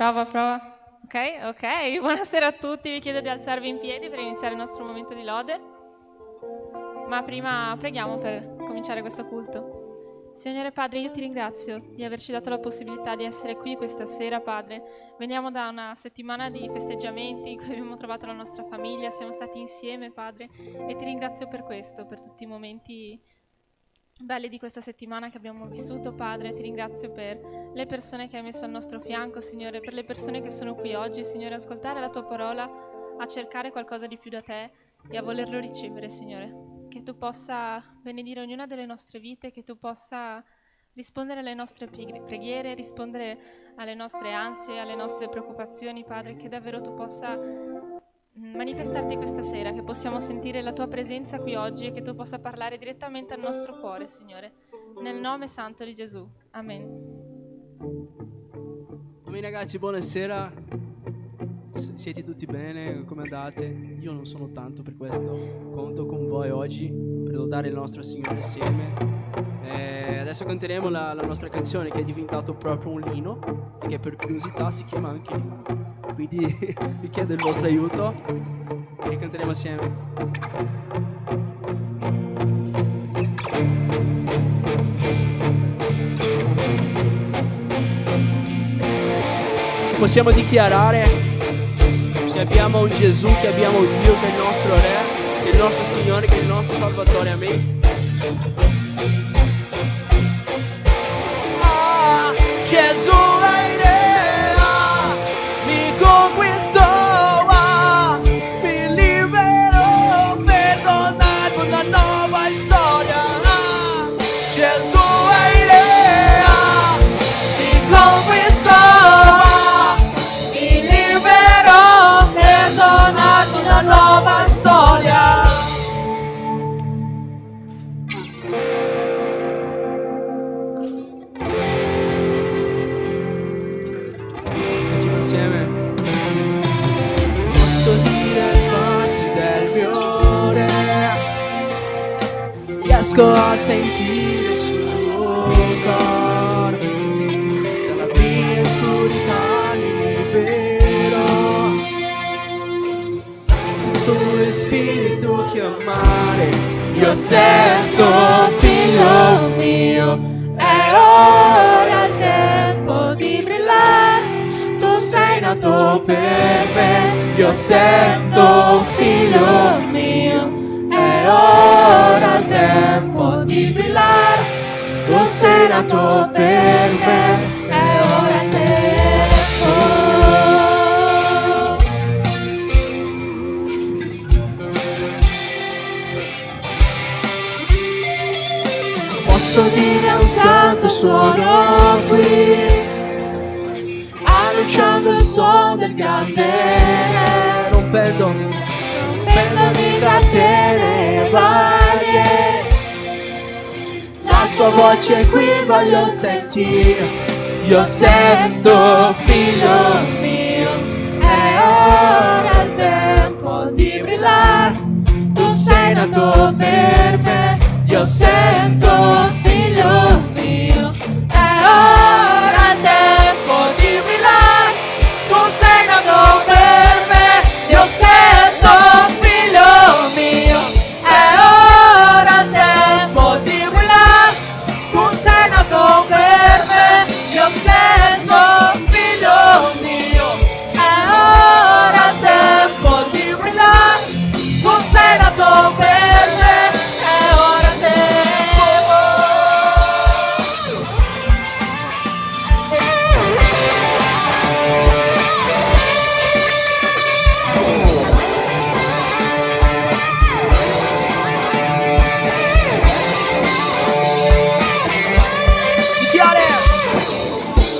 Prova, prova. Ok. Buonasera a tutti. Vi chiedo di alzarvi in piedi per iniziare il nostro momento di lode. Ma prima preghiamo per cominciare questo culto. Signore Padre, io ti ringrazio di averci dato la possibilità di essere qui questa sera, Padre. Veniamo da una settimana di festeggiamenti in cui abbiamo trovato la nostra famiglia, siamo stati insieme, Padre, e ti ringrazio per questo, per tutti i momenti belli di questa settimana che abbiamo vissuto, Padre. Ti ringrazio per le persone che hai messo al nostro fianco, Signore, per le persone che sono qui oggi, Signore, a ascoltare la tua parola, a cercare qualcosa di più da te e a volerlo ricevere, Signore. Che tu possa benedire ognuna delle nostre vite, che tu possa rispondere alle nostre preghiere, rispondere alle nostre ansie, alle nostre preoccupazioni, Padre, che davvero tu possa manifestarti questa sera, che possiamo sentire la tua presenza qui oggi e che tu possa parlare direttamente al nostro cuore, Signore. Nel nome santo di Gesù. Amen. Amen, ragazzi, buonasera. Siete tutti bene? Come andate? Io non sono tanto, per questo conto con voi oggi per lodare il nostro Signore insieme. Adesso canteremo la nostra canzone che è diventato proprio un inno e che per curiosità si chiama anche l'inno. Quindi vi chiedo il vostro aiuto e canteremo assieme. Possiamo dichiarare che abbiamo un Gesù, che abbiamo un Dio che è il nostro Re, che è il nostro Signore, che è il nostro Salvatore. Amen. Gesù è idea, mi conquistò, mi liberò per donarmi una nuova storia. Gesù è idea, mi conquistò, mi liberò per donarmi una nuova storia. Insieme. Posso dire i passi del mio Re, riesco a sentire il suo cuore, dalla mia oscurità libero, il suo spirito chiamare. Io sento, figlio mio, è ora il tempo di brillare. Sei nato per me, io sento, figlio mio, è ora il tempo di brillare. Tu sei nato per me, è ora il tempo. Posso dire un santo suono qui, annunciando il suono del grande Re, rompendo di catene varie. La sua voce qui voglio sentire. Io sento, figlio mio, è ora il tempo di brillare. Tu sei nato per me. Io sento, figlio mio, è ora il tempo di brillare. Tu sei nato per me, io sento, figlio mio, è ora il tempo di brillare. Tu sei nato per me, io sento, figlio mio, è ora il tempo di brillare. Tu sei nato per me, è ora il tempo.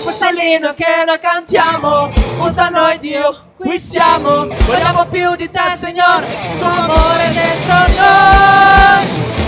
Questo è l'inno che noi cantiamo, usa noi Dio, qui siamo. Vogliamo più di te, Signore, il tuo amore dentro noi.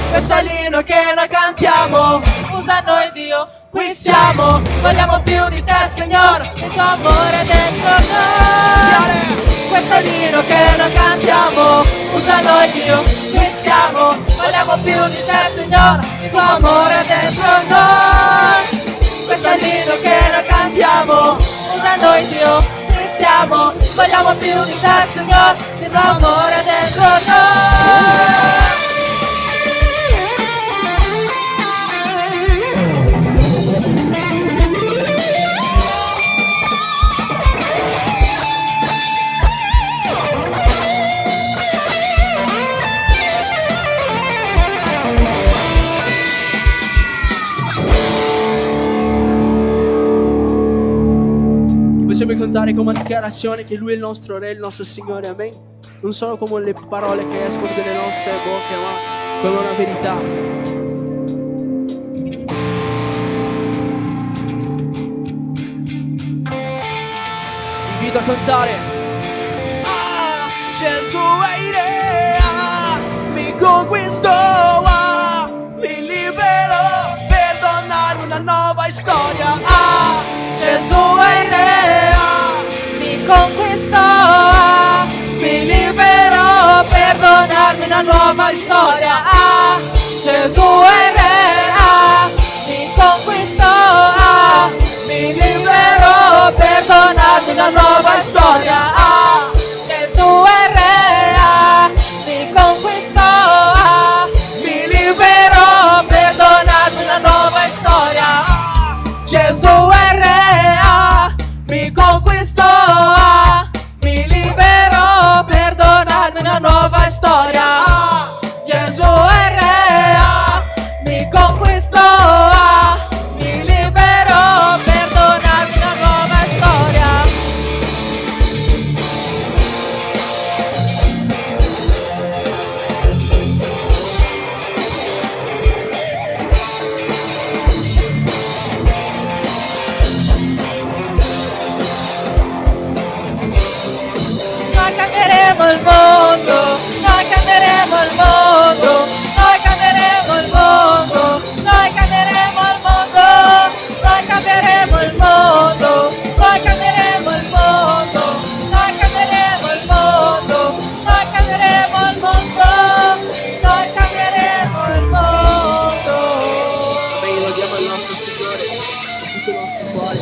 Questo è l'inno che noi cantiamo, usa noi Dio, qui siamo. Vogliamo più di te, Signore, il tuo amore dentro noi. Questo è l'inno che noi cantiamo, usa noi Dio, qui siamo. Vogliamo più di te, Signore, il tuo amore dentro noi. Questo è l'inno che noi cantiamo, usa noi Dio, Dio, qui siamo. Vogliamo più di te, Signore, il tuo amore dentro noi. Possiamo cantare come una dichiarazione che Lui è il nostro Re, il nostro Signore, amen. Non solo come le parole che escono dalle nostre bocche, ma come una verità. Invito a cantare. Ah, Gesù è il Re, ah, mi conquistò, ah, mi liberò per donarmi una nuova storia. Ah, Gesù è il Re, mi conquistò, mi liberò per donarmi una nuova storia. Ah, Gesù è il Re, mi conquistò, mi liberò per donarmi una nuova storia. Ah, Gesù è il Re, mi conquistò, mi liberò per donarmi una nuova storia. Ah, Gesù è il Re, mi conquistò, mi liberò per donarmi una nuova storia. Gesù è il Re, mi conquistò, mi liberò per donarmi una nuova storia. Noi cambieremo il mondo, noi cambieremo il mondo, noi cambieremo il mondo, noi cambieremo il mondo, noi cambieremo il mondo, noi cambieremo il mondo, noi cambieremo il mondo, noi cambieremo il mondo, noi cambieremo il mondo. Amen, lo diamo al nostro Signore, con tutto il nostro cuore.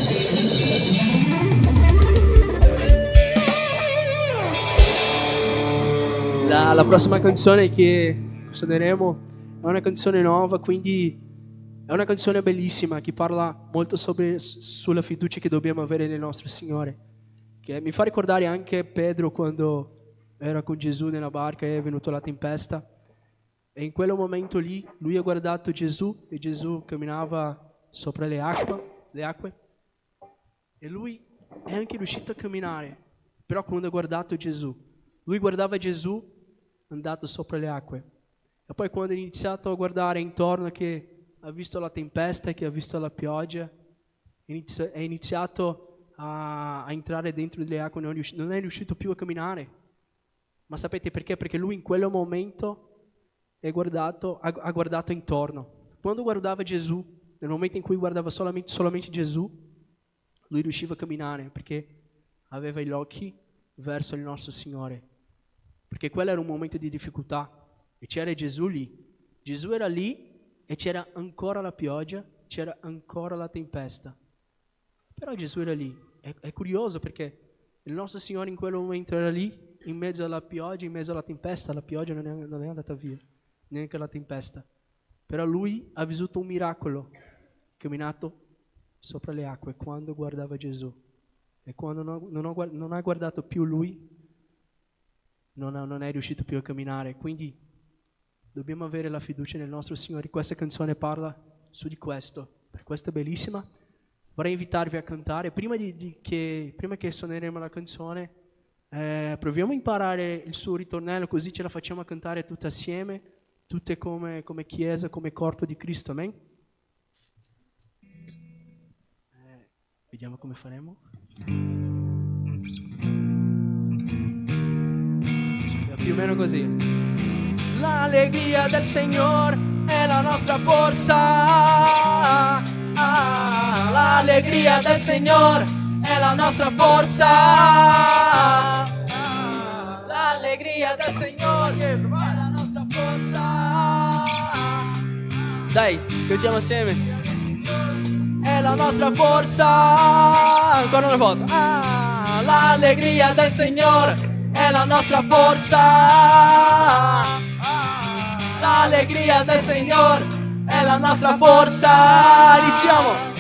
La prossima canzone che suoneremo è una canzone nuova, quindi è una canzone bellissima che parla molto sulla fiducia che dobbiamo avere nel nostro Signore, che mi fa ricordare anche Pedro quando era con Gesù nella barca e è venuta la tempesta, e in quel momento lì lui ha guardato Gesù e Gesù camminava sopra le acque e lui è anche riuscito a camminare, però quando ha guardato Gesù, lui guardava Gesù andato sopra le acque. E poi quando ha iniziato a guardare intorno, che ha visto la tempesta, che ha visto la pioggia, è iniziato a entrare dentro le acque, non è riuscito più a camminare. Ma sapete perché? Perché lui in quel momento ha guardato intorno. Quando guardava Gesù, nel momento in cui guardava solamente Gesù, lui riusciva a camminare, perché aveva gli occhi verso il nostro Signore. Perché quello era un momento di difficoltà e c'era Gesù lì. Gesù era lì e c'era ancora la pioggia, c'era ancora la tempesta. Però Gesù era lì. È curioso perché il nostro Signore in quel momento era lì, in mezzo alla pioggia, in mezzo alla tempesta. La pioggia non è andata via, neanche la tempesta. Però lui ha vissuto un miracolo, camminato sopra le acque quando guardava Gesù. E quando non ha guardato più lui, non è riuscito più a camminare. Quindi dobbiamo avere la fiducia nel nostro Signore. Questa canzone parla su di questo. Per questo è bellissima. Vorrei invitarvi a cantare. Prima che suoneremo la canzone, proviamo a imparare il suo ritornello, così ce la facciamo cantare tutte assieme, tutte come Chiesa, come corpo di Cristo. Amen? Vediamo come faremo. Più o meno così. L'allegria del Signore è la nostra forza. L'allegria del Signore è la nostra forza. L'allegria del Signore è la nostra forza. Dai, cantiamo assieme. È la nostra forza. Ancora una volta. l'allegria del Signore è la nostra forza. L'allegria del Signore è la nostra forza. Iniziamo.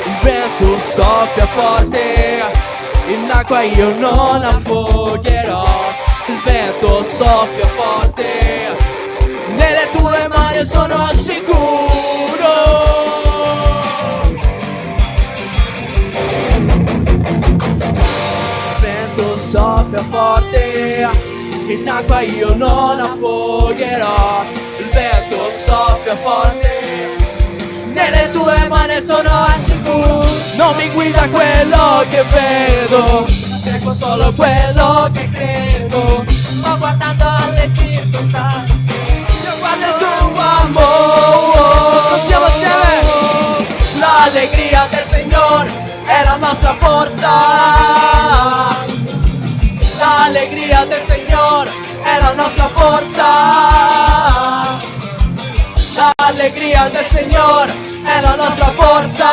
Il vento soffia forte, in acqua io non affogherò. Il vento soffia forte, nelle tue mani sono sicuro. Il vento soffia forte, in acqua io non affogherò. Il vento soffia forte, nelle sue mani sono sicuro. Non mi guida quello che vedo, seguo solo quello che credo. Sto guardando alle circostanze, io guardo il tuo amore. Cantiamo assieme. L'allegria del Signore è la nostra forza. L'allegria del Signore è la nostra forza. L'allegria del Signore è la nostra forza.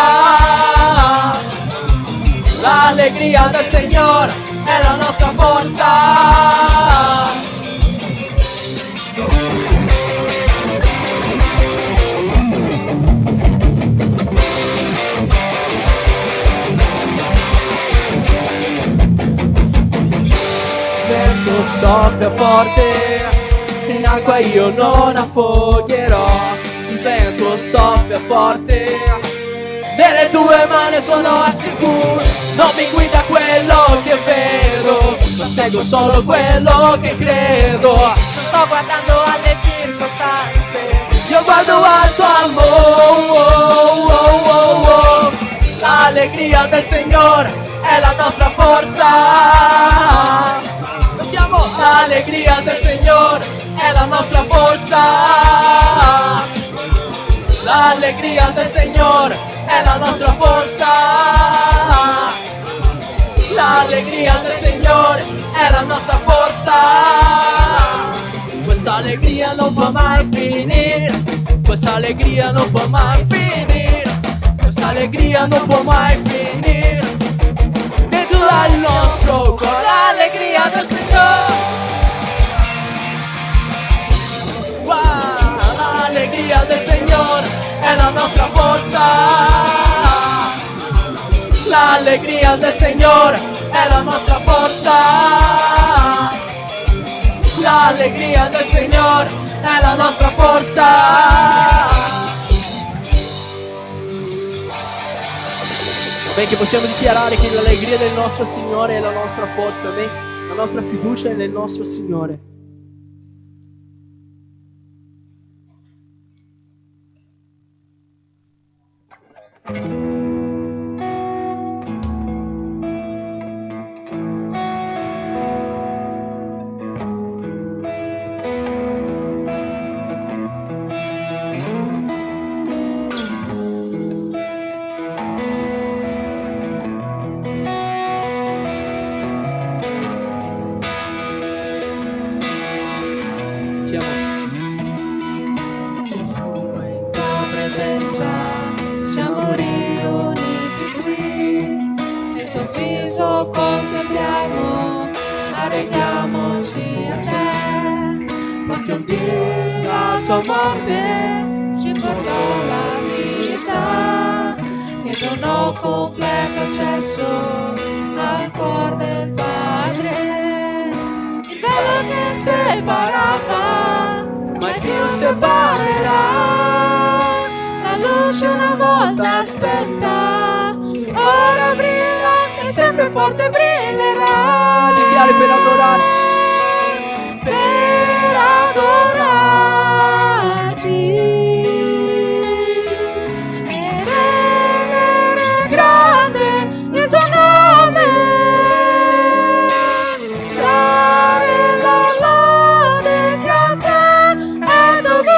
L'allegria del Signore è la nostra forza. Il vento soffia forte, in acqua io non affogherò. Il vento soffia forte, nelle tue mani sono al sicuro. Non mi guida quello che vedo, ma seguo solo quello che credo. Non sto guardando alle circostanze, io guardo al tuo amore. L'allegria del Signore è la nostra forza. Facciamo. L'allegria del Signore è la nostra forza. L'allegria del Signore è la nostra forza. L'allegria del Signore è la nostra forza. Questa allegria non può mai finire. Questa allegria non può mai finire. Questa allegria non può mai finire. Dentro al nostro cuore l'allegria del Signore. Wow, l'allegria del Signore è la nostra forza. L'allegria del Signore è la nostra forza. L'allegria del Signore è la nostra forza. Amen, che possiamo dichiarare che l'allegria del nostro Signore è la nostra forza. Amen. La nostra fiducia è nel nostro Signore. Siamo riuniti qui, il tuo viso contempliamo, arrendiamoci a te, perché un Dio la tua morte ci portò la vita e donò completo accesso al cuore del Padre. Il velo che separava mai più separerà. La luce una volta spenta, ora brilla e sempre forte brillerà. Dichiari per adorare. Per adorarti e rendere grande il tuo nome, dare la lode che a te è dovuta.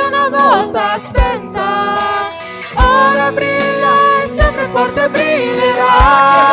una volta spenta, ora brilla e sempre forte brillerà.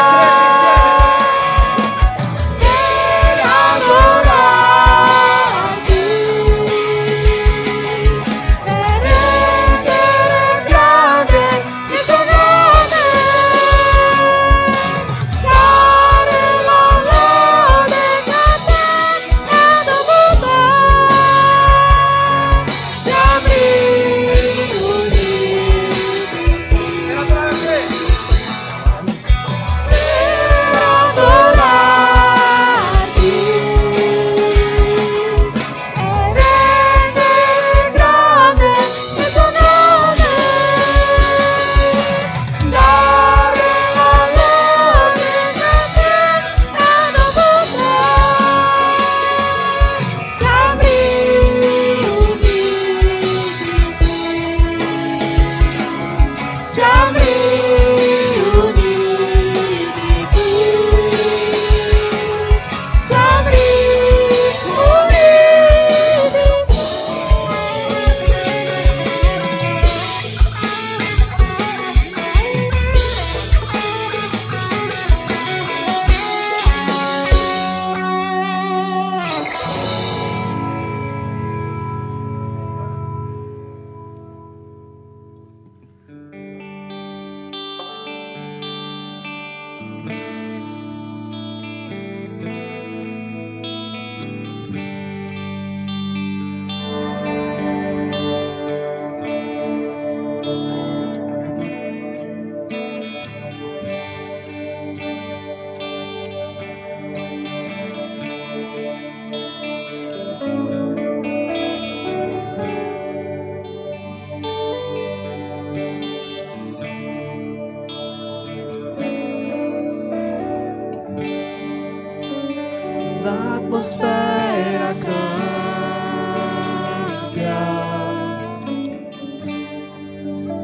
L'atmosfera cambia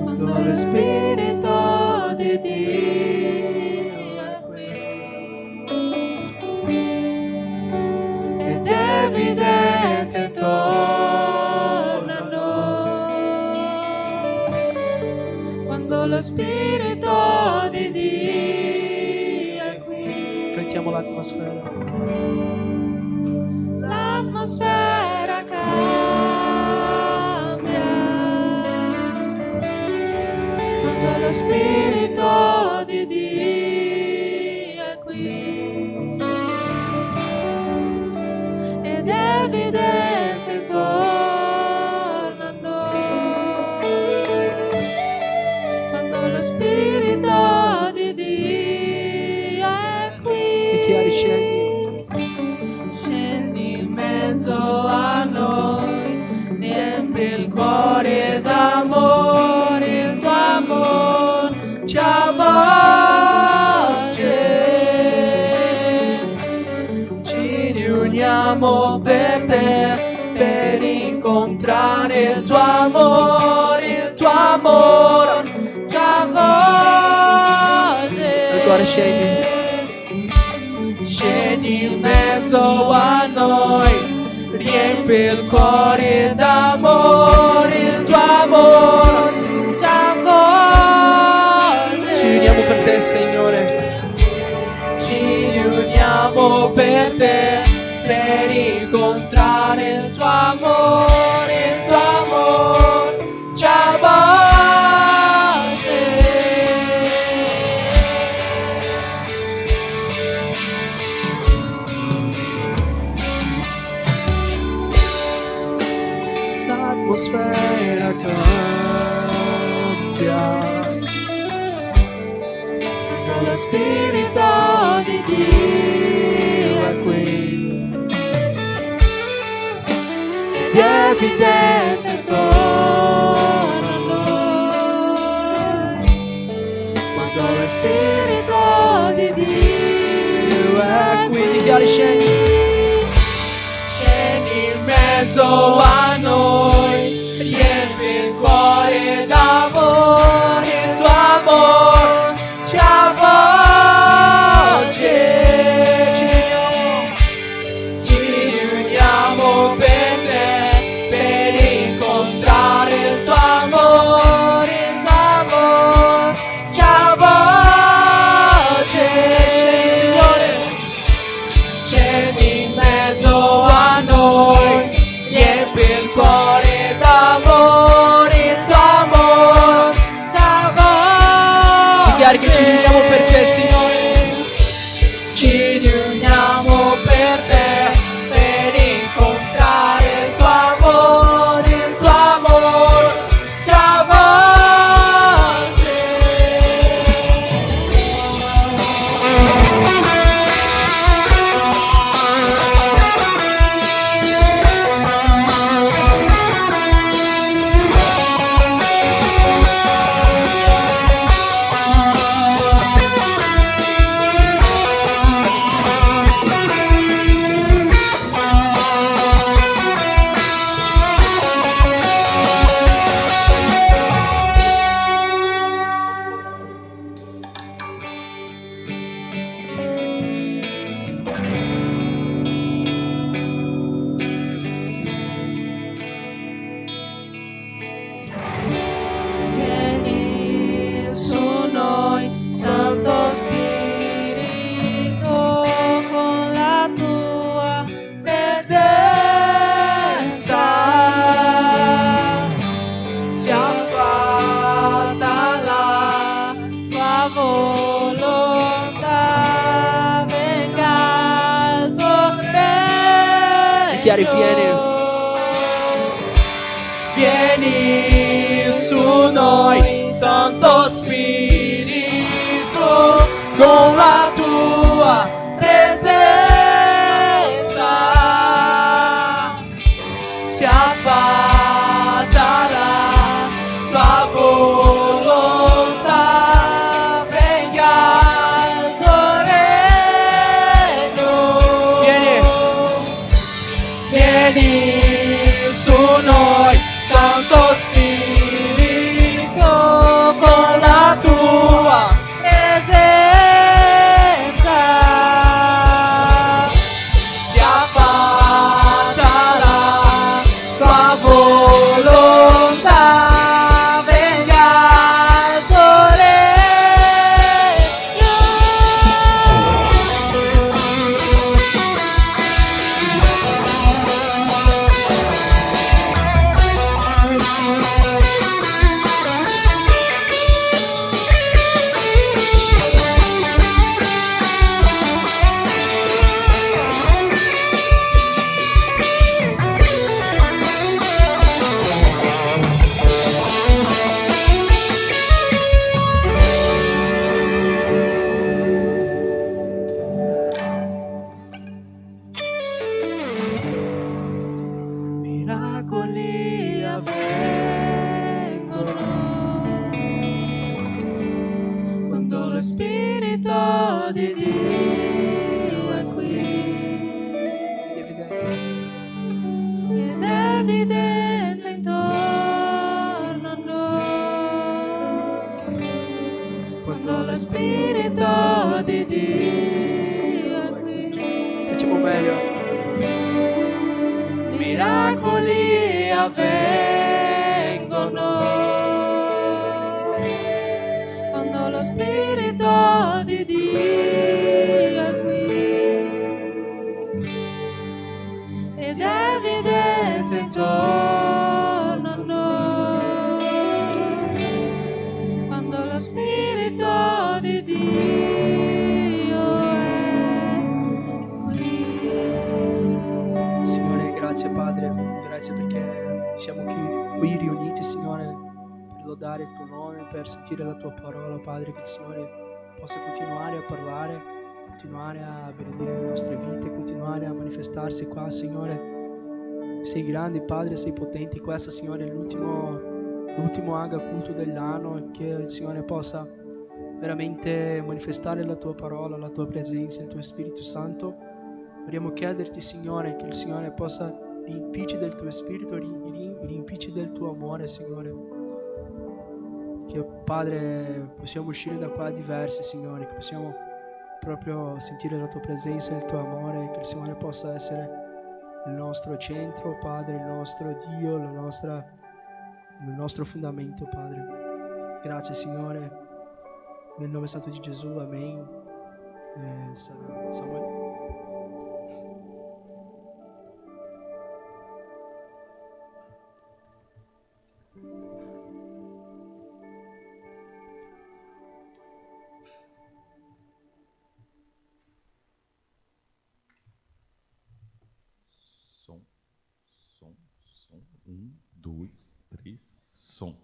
quando lo Spirito di Dio è qui, ed è evidente intorno a noi quando lo Spirito di Dio è qui. Cantiamo l'atmosfera. L'atmosfera cambia quando lo Spirito di Dio è qui, ed è evidente intorno a noi quando lo Spirito di Dio è qui. Dichiari, scendi in mezzo a noi, riempi il cuore d'amore, il tuo amore ci avvolge. Ci riuniamo per te, per incontrare il tuo amore ci avvolge. Agora scendi in mezzo a noi, riempi il cuore d'amore, il tuo amore ci avvolge. Ci riuniamo per te, Signore, ci riuniamo per te, per incontrare il tuo amore ci avvolge. L'atmosfera cambia quando lo Spirito di Dio è qui, ed è evidente intorno a noi quando lo Spirito di Dio è qui. Dichiari, scendi in mezzo a noi, riempi il cuore d'amore, il tuo amore ci avvolge. Ci riuniamo per te, per incontrare Dai che ci riuniamo per te, Signore. Ci riuniamo per te, per incontrare il tuo amore, il tuo amore ci avvolge. Vieni su noi, Santo Spirito, con la tua presenza. Sia fatta la tua volontà, venga il tuo regno. Dichiari, vieni su noi, Santo Spirito, con la tua presenza. Sia fatta la tua volontà, venga il tuo regno. Vieni su noi, Santo Spirito, con la tua presenza. Sia fatta la tua volontà, venga il tuo regno. Miracoli avvengono quando lo Spirito di Dio è qui. Ed è evidente intorno a noi quando lo Spirito di Dio è qui. Facciamo meglio. Miracoli avvengono quando lo Spirito di Dio è qui. Ed è evidente intorno a noi quando lo Spirito di Dio è qui. Signore, grazie Padre, grazie perché siamo qui riuniti, Signore, per lodare il tuo nome, per sentire la tua parola, Padre, che il Signore possa continuare a parlare, continuare a benedire le nostre vite, continuare a manifestarsi qua, Signore. Sei grande, Padre, sei potente. Questo, Signore, è l'ultimo Aga culto dell'anno, e che il Signore possa veramente manifestare la tua parola, la tua presenza, il tuo Spirito Santo. Vogliamo chiederti, Signore, che il Signore possa riempirci del tuo Spirito, riempirci del tuo amore, Signore. Che, Padre, possiamo uscire da qua diversi, Signore, che possiamo proprio sentire la tua presenza, il tuo amore, che il Signore possa essere il nostro centro, Padre, il nostro Dio, il nostro fondamento, Padre. Grazie, Signore, nel nome santo di Gesù, amen. Samuele. 2, 3, som.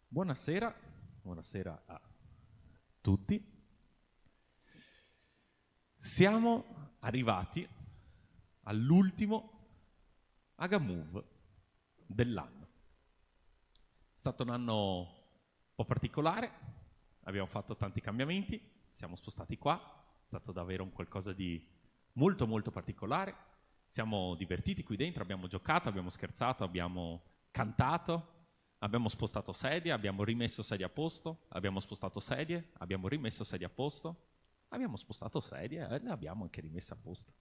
Buonasera a tutti. Siamo arrivati all'ultimo Agamove dell'anno. È stato un anno un po' particolare, abbiamo fatto tanti cambiamenti, siamo spostati qua, è stato davvero un qualcosa di molto molto particolare. Siamo divertiti qui dentro, abbiamo giocato, abbiamo scherzato, abbiamo cantato, abbiamo spostato sedie, abbiamo rimesso sedie a posto, abbiamo spostato sedie, abbiamo rimesso sedie a posto, abbiamo spostato sedie e le abbiamo anche rimesse a posto.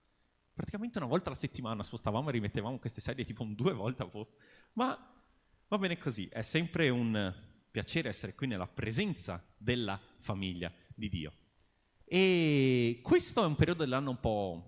Praticamente una volta alla settimana spostavamo e rimettevamo queste sedie tipo 2 volte a posto. Ma va bene così, è sempre un piacere essere qui nella presenza della famiglia di Dio. E questo è un periodo dell'anno un po'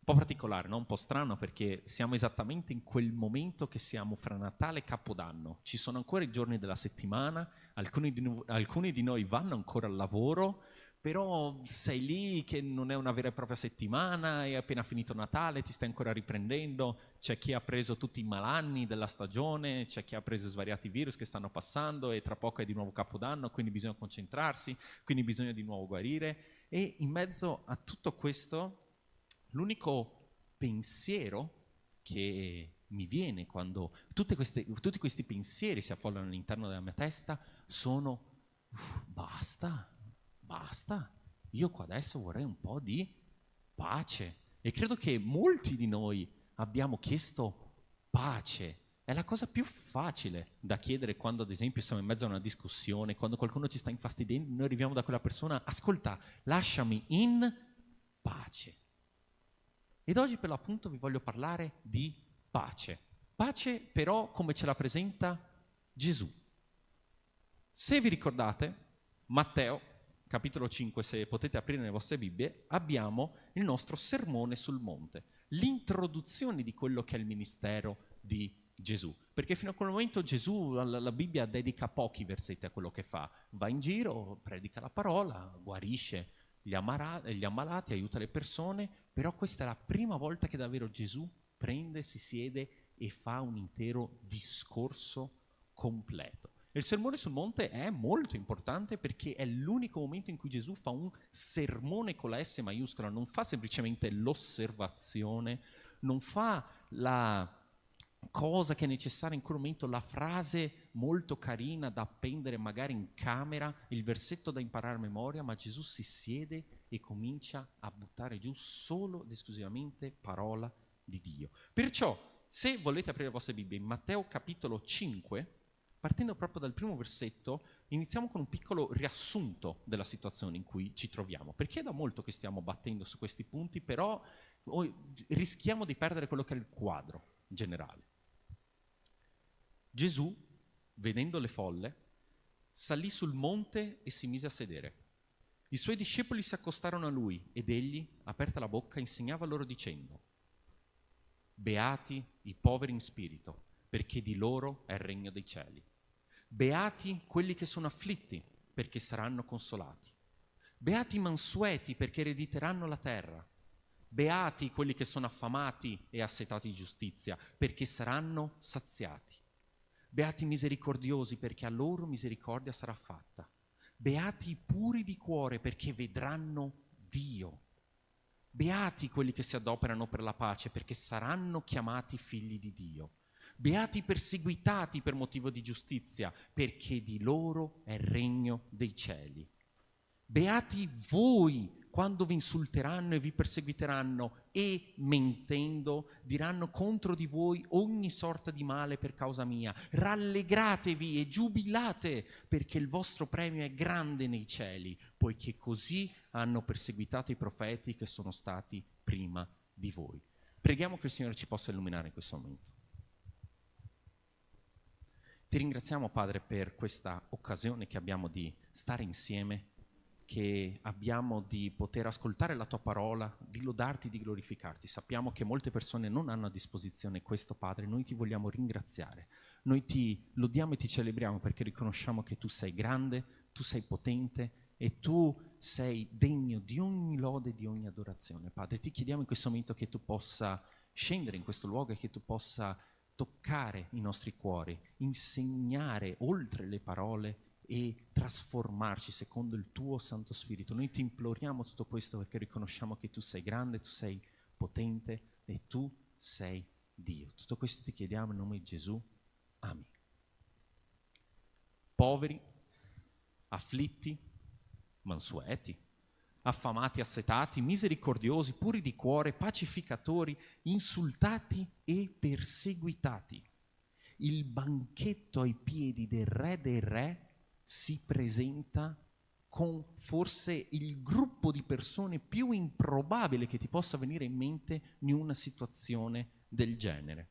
particolare, no? Un po' strano, perché siamo esattamente in quel momento che siamo fra Natale e Capodanno. Ci sono ancora i giorni della settimana, alcuni di noi vanno ancora al lavoro, però sei lì che non è una vera e propria settimana, è appena finito Natale, ti stai ancora riprendendo, c'è chi ha preso tutti i malanni della stagione, c'è chi ha preso svariati virus che stanno passando e tra poco è di nuovo Capodanno, quindi bisogna concentrarsi, quindi bisogna di nuovo guarire. E in mezzo a tutto questo, l'unico pensiero che mi viene quando tutti questi pensieri si affollano all'interno della mia testa sono basta, io qua adesso vorrei un po' di pace. E credo che molti di noi abbiamo chiesto pace. È la cosa più facile da chiedere quando, ad esempio, siamo in mezzo a una discussione, quando qualcuno ci sta infastidendo, noi arriviamo da quella persona, ascolta, lasciami in pace. Ed oggi per l'appunto vi voglio parlare di pace. Pace però come ce la presenta Gesù. Se vi ricordate, Matteo, capitolo 5, se potete aprire le vostre Bibbie, abbiamo il nostro sermone sul monte, l'introduzione di quello che è il ministero di Gesù. Perché fino a quel momento Gesù, la Bibbia dedica pochi versetti a quello che fa. Va in giro, predica la parola, guarisce gli ammalati, aiuta le persone, però questa è la prima volta che davvero Gesù prende, si siede e fa un intero discorso completo. Il sermone sul monte è molto importante perché è l'unico momento in cui Gesù fa un sermone con la S maiuscola, non fa semplicemente l'osservazione, non fa la cosa che è necessaria in quel momento, la frase molto carina da appendere magari in camera, il versetto da imparare a memoria, ma Gesù si siede e comincia a buttare giù solo ed esclusivamente parola di Dio. Perciò, se volete aprire le vostre Bibbie, in Matteo capitolo 5, partendo proprio dal primo versetto, iniziamo con un piccolo riassunto della situazione in cui ci troviamo, perché è da molto che stiamo battendo su questi punti, però rischiamo di perdere quello che è il quadro generale. Gesù, vedendo le folle, salì sul monte e si mise a sedere. I suoi discepoli si accostarono a lui ed egli, aperta la bocca, insegnava loro dicendo: Beati i poveri in spirito, perché di loro è il regno dei cieli. Beati quelli che sono afflitti, perché saranno consolati. Beati i mansueti, perché erediteranno la terra. Beati quelli che sono affamati e assetati di giustizia, perché saranno saziati. Beati i misericordiosi, perché a loro misericordia sarà fatta. Beati i puri di cuore, perché vedranno Dio. Beati quelli che si adoperano per la pace, perché saranno chiamati figli di Dio. Beati i perseguitati per motivo di giustizia, perché di loro è il regno dei cieli. Beati voi quando vi insulteranno e vi perseguiteranno e, mentendo, diranno contro di voi ogni sorta di male per causa mia. Rallegratevi e giubilate, perché il vostro premio è grande nei cieli, poiché così hanno perseguitato i profeti che sono stati prima di voi. Preghiamo che il Signore ci possa illuminare in questo momento. Ti ringraziamo, Padre, per questa occasione che abbiamo di stare insieme, che abbiamo di poter ascoltare la Tua parola, di lodarti, di glorificarti. Sappiamo che molte persone non hanno a disposizione questo, Padre. Noi ti vogliamo ringraziare. Noi ti lodiamo e ti celebriamo perché riconosciamo che Tu sei grande, Tu sei potente e Tu sei degno di ogni lode e di ogni adorazione. Padre, ti chiediamo in questo momento che tu possa scendere in questo luogo e che tu possa toccare i nostri cuori, insegnare oltre le parole e trasformarci secondo il tuo Santo Spirito. Noi ti imploriamo tutto questo perché riconosciamo che tu sei grande, tu sei potente e tu sei Dio. Tutto questo ti chiediamo in nome di Gesù. Amen. Poveri, afflitti, mansueti, affamati, assetati, misericordiosi, puri di cuore, pacificatori, insultati e perseguitati. Il banchetto ai piedi del Re dei Re si presenta con forse il gruppo di persone più improbabile che ti possa venire in mente in una situazione del genere.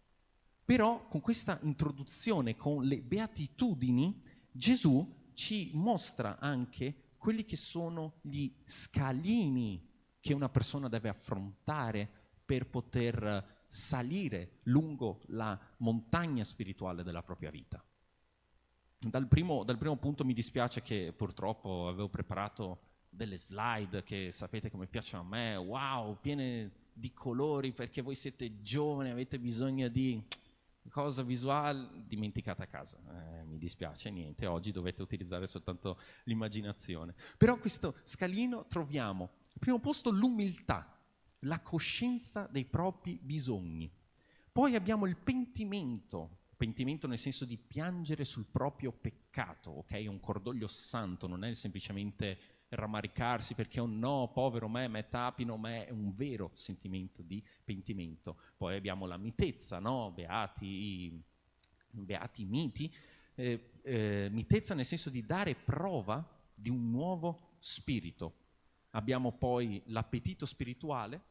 Però con questa introduzione, con le beatitudini, Gesù ci mostra anche quelli che sono gli scalini che una persona deve affrontare per poter salire lungo la montagna spirituale della propria vita. Dal primo punto mi dispiace che purtroppo avevo preparato delle slide che sapete come piacciono a me, wow, piene di colori perché voi siete giovani, avete bisogno di cosa visuale, dimenticata a casa, mi dispiace, niente, oggi dovete utilizzare soltanto l'immaginazione. Però questo scalino troviamo, al primo posto, l'umiltà, la coscienza dei propri bisogni. Poi abbiamo il pentimento nel senso di piangere sul proprio peccato, ok? Un cordoglio santo, non è semplicemente rammaricarsi perché oh no, povero me tapino, ma è un vero sentimento di pentimento. Poi abbiamo la mitezza, no? Beati miti, mitezza nel senso di dare prova di un nuovo spirito. Abbiamo poi l'appetito spirituale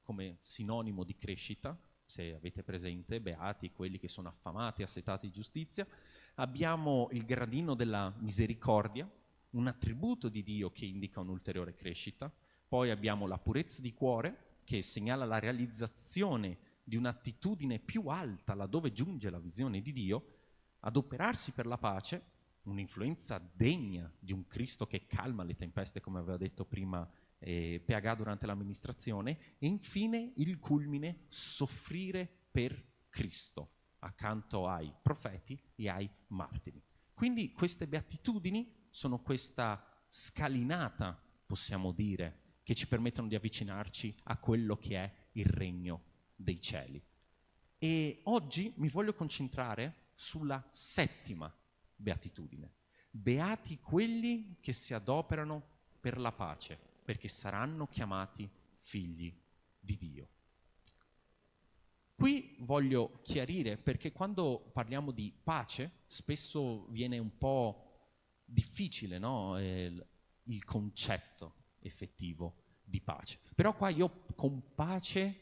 come sinonimo di crescita, se avete presente, beati quelli che sono affamati, assetati di giustizia. Abbiamo il gradino della misericordia, un attributo di Dio che indica un'ulteriore crescita. Poi abbiamo la purezza di cuore, che segnala la realizzazione di un'attitudine più alta laddove giunge la visione di Dio. Adoperarsi per la pace, un'influenza degna di un Cristo che calma le tempeste, come aveva detto prima PH durante l'amministrazione. E infine il culmine, soffrire per Cristo, accanto ai profeti e ai martiri. Quindi queste beatitudini sono questa scalinata, possiamo dire, che ci permettono di avvicinarci a quello che è il regno dei cieli. E oggi mi voglio concentrare sulla settima beatitudine. Beati quelli che si adoperano per la pace, perché saranno chiamati figli di Dio. Qui voglio chiarire, perché quando parliamo di pace spesso viene un po' difficile, no? Il concetto effettivo di pace. Però qua io con pace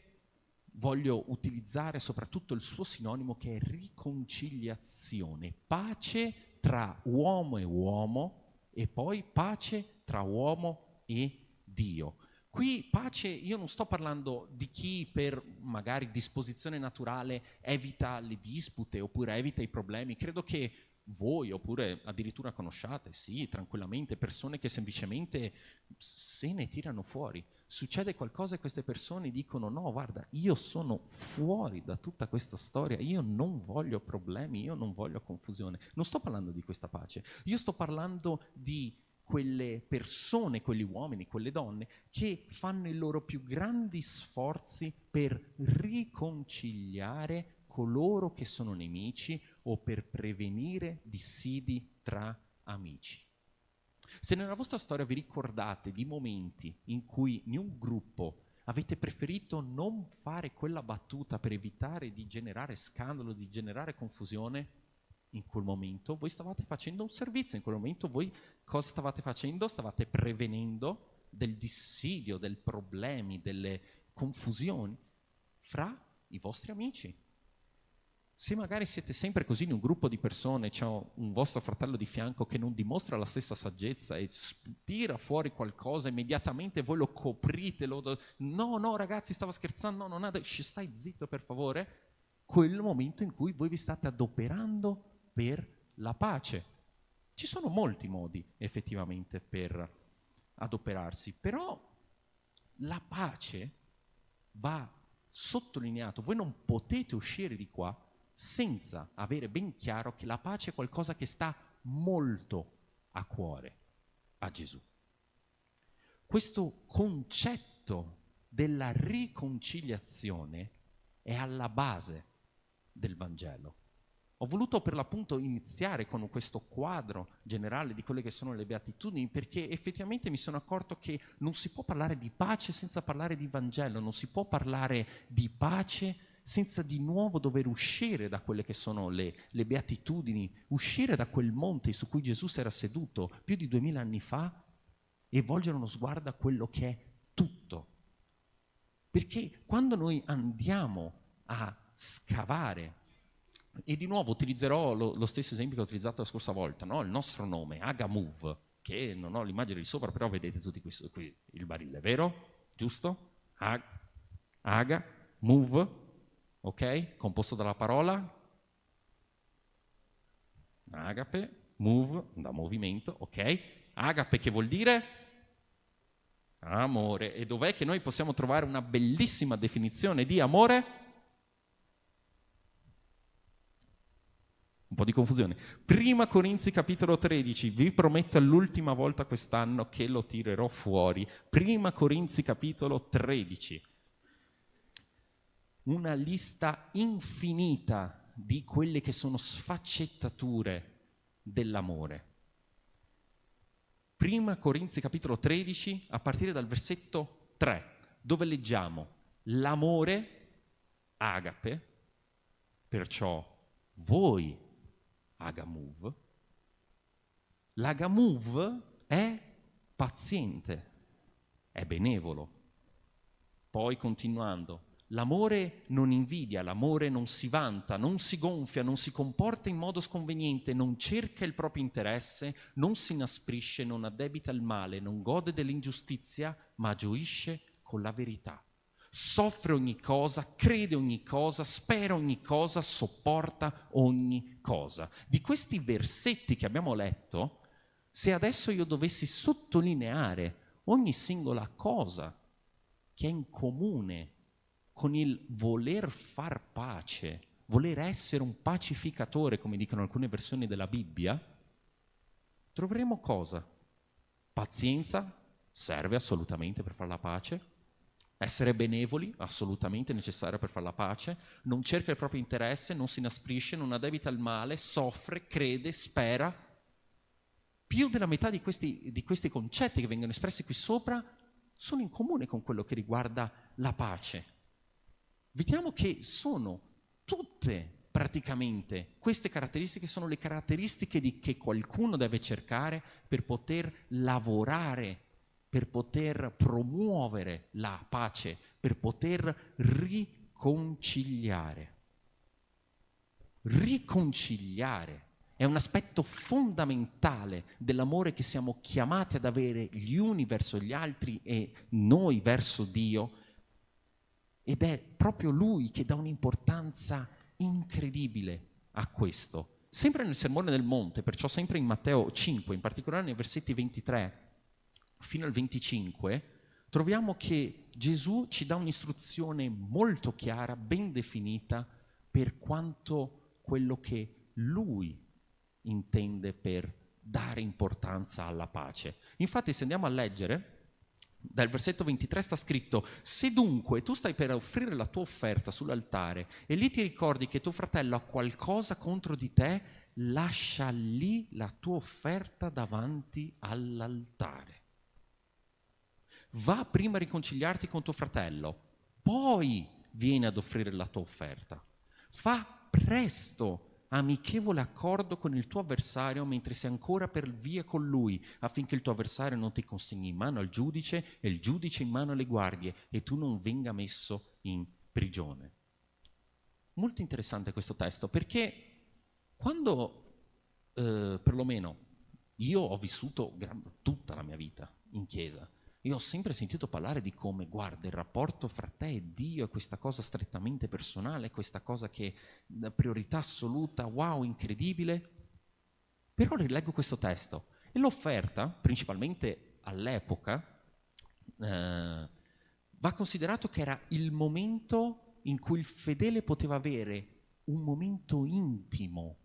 voglio utilizzare soprattutto il suo sinonimo, che è riconciliazione. Pace tra uomo e poi pace tra uomo e Dio. Qui pace, io non sto parlando di chi per magari disposizione naturale evita le dispute oppure evita i problemi. Credo che voi oppure addirittura conosciate, sì, tranquillamente, persone che semplicemente se ne tirano fuori. Succede qualcosa e queste persone dicono no, guarda, io sono fuori da tutta questa storia, io non voglio problemi, io non voglio confusione. Non sto parlando di questa pace, io sto parlando di quelle persone, quegli uomini, quelle donne che fanno i loro più grandi sforzi per riconciliare coloro che sono nemici o per prevenire dissidi tra amici. Se nella vostra storia vi ricordate di momenti in cui in un gruppo avete preferito non fare quella battuta per evitare di generare scandalo, di generare confusione, in quel momento voi stavate facendo un servizio, in quel momento voi cosa stavate facendo? Stavate prevenendo del dissidio, dei problemi, delle confusioni fra i vostri amici. Se magari siete sempre così in un gruppo di persone, c'è un vostro fratello di fianco che non dimostra la stessa saggezza e tira fuori qualcosa, immediatamente voi lo coprite, no ragazzi, stavo scherzando, no, stai zitto per favore. Quel momento in cui voi vi state adoperando per la pace. Ci sono molti modi effettivamente per adoperarsi, però la pace va sottolineato. Voi non potete uscire di qua senza avere ben chiaro che la pace è qualcosa che sta molto a cuore a Gesù. Questo concetto della riconciliazione è alla base del Vangelo. Ho voluto per l'appunto iniziare con questo quadro generale di quelle che sono le beatitudini, perché effettivamente mi sono accorto che non si può parlare di pace senza parlare di Vangelo, non si può parlare di pace senza di nuovo dover uscire da quelle che sono le beatitudini, uscire da quel monte su cui Gesù si era seduto più di 2000 anni fa e volgere uno sguardo a quello che è tutto. Perché quando noi andiamo a scavare, e di nuovo utilizzerò lo stesso esempio che ho utilizzato la scorsa volta, no? Il nostro nome, Agamove, che non ho l'immagine di sopra, però vedete tutti qui il barile, vero? Giusto? Aga, move, ok? Composto dalla parola agape, move, da movimento, ok? Agape che vuol dire amore. E dov'è che noi possiamo trovare una bellissima definizione di amore? Un po' di confusione. Prima Corinzi capitolo 13, vi prometto l'ultima volta quest'anno che lo tirerò fuori. Prima Corinzi capitolo 13. Una lista infinita di quelle che sono sfaccettature dell'amore. Prima Corinzi capitolo 13, a partire dal versetto 3, dove leggiamo l'amore, agape, perciò voi, agamuv. L'agamuv è paziente, è benevolo. Poi continuando, l'amore non invidia, l'amore non si vanta, non si gonfia, non si comporta in modo sconveniente, non cerca il proprio interesse, non si inasprisce, non addebita il male, non gode dell'ingiustizia, ma gioisce con la verità. Soffre ogni cosa, crede ogni cosa, spera ogni cosa, sopporta ogni cosa. Di questi versetti che abbiamo letto, se adesso io dovessi sottolineare ogni singola cosa che è in comune con il voler far pace, voler essere un pacificatore, come dicono alcune versioni della Bibbia, troveremo cosa? Pazienza, serve assolutamente per fare la pace. Essere benevoli, assolutamente necessario per fare la pace. Non cerca il proprio interesse, non si inasprisce, non addebita il male, soffre, crede, spera. Più della metà di questi concetti che vengono espressi qui sopra sono in comune con quello che riguarda la pace. Vediamo che sono tutte praticamente queste caratteristiche, sono le caratteristiche che qualcuno deve cercare per poter lavorare, per poter promuovere la pace, per poter riconciliare. Riconciliare è un aspetto fondamentale dell'amore che siamo chiamati ad avere gli uni verso gli altri e noi verso Dio, ed è proprio Lui che dà un'importanza incredibile a questo. Sempre nel Sermone del Monte, perciò sempre in Matteo 5, in particolare nei versetti 23 fino al 25, troviamo che Gesù ci dà un'istruzione molto chiara, ben definita, per quanto quello che Lui intende per dare importanza alla pace. Infatti, se andiamo a leggere, dal versetto 23 sta scritto: se dunque tu stai per offrire la tua offerta sull'altare e lì ti ricordi che tuo fratello ha qualcosa contro di te, lascia lì la tua offerta davanti all'altare. Va prima a riconciliarti con tuo fratello, poi vieni ad offrire la tua offerta. Fa presto amichevole accordo con il tuo avversario mentre sei ancora per via con lui, affinché il tuo avversario non ti consegni in mano al giudice e il giudice in mano alle guardie e tu non venga messo in prigione. Molto interessante questo testo, perché quando, perlomeno, io ho vissuto tutta la mia vita in chiesa, io ho sempre sentito parlare di come, guarda, il rapporto fra te e Dio è questa cosa strettamente personale, questa cosa che è priorità assoluta, wow, incredibile. Però rileggo questo testo e l'offerta, principalmente all'epoca, va considerato che era il momento in cui il fedele poteva avere un momento intimo,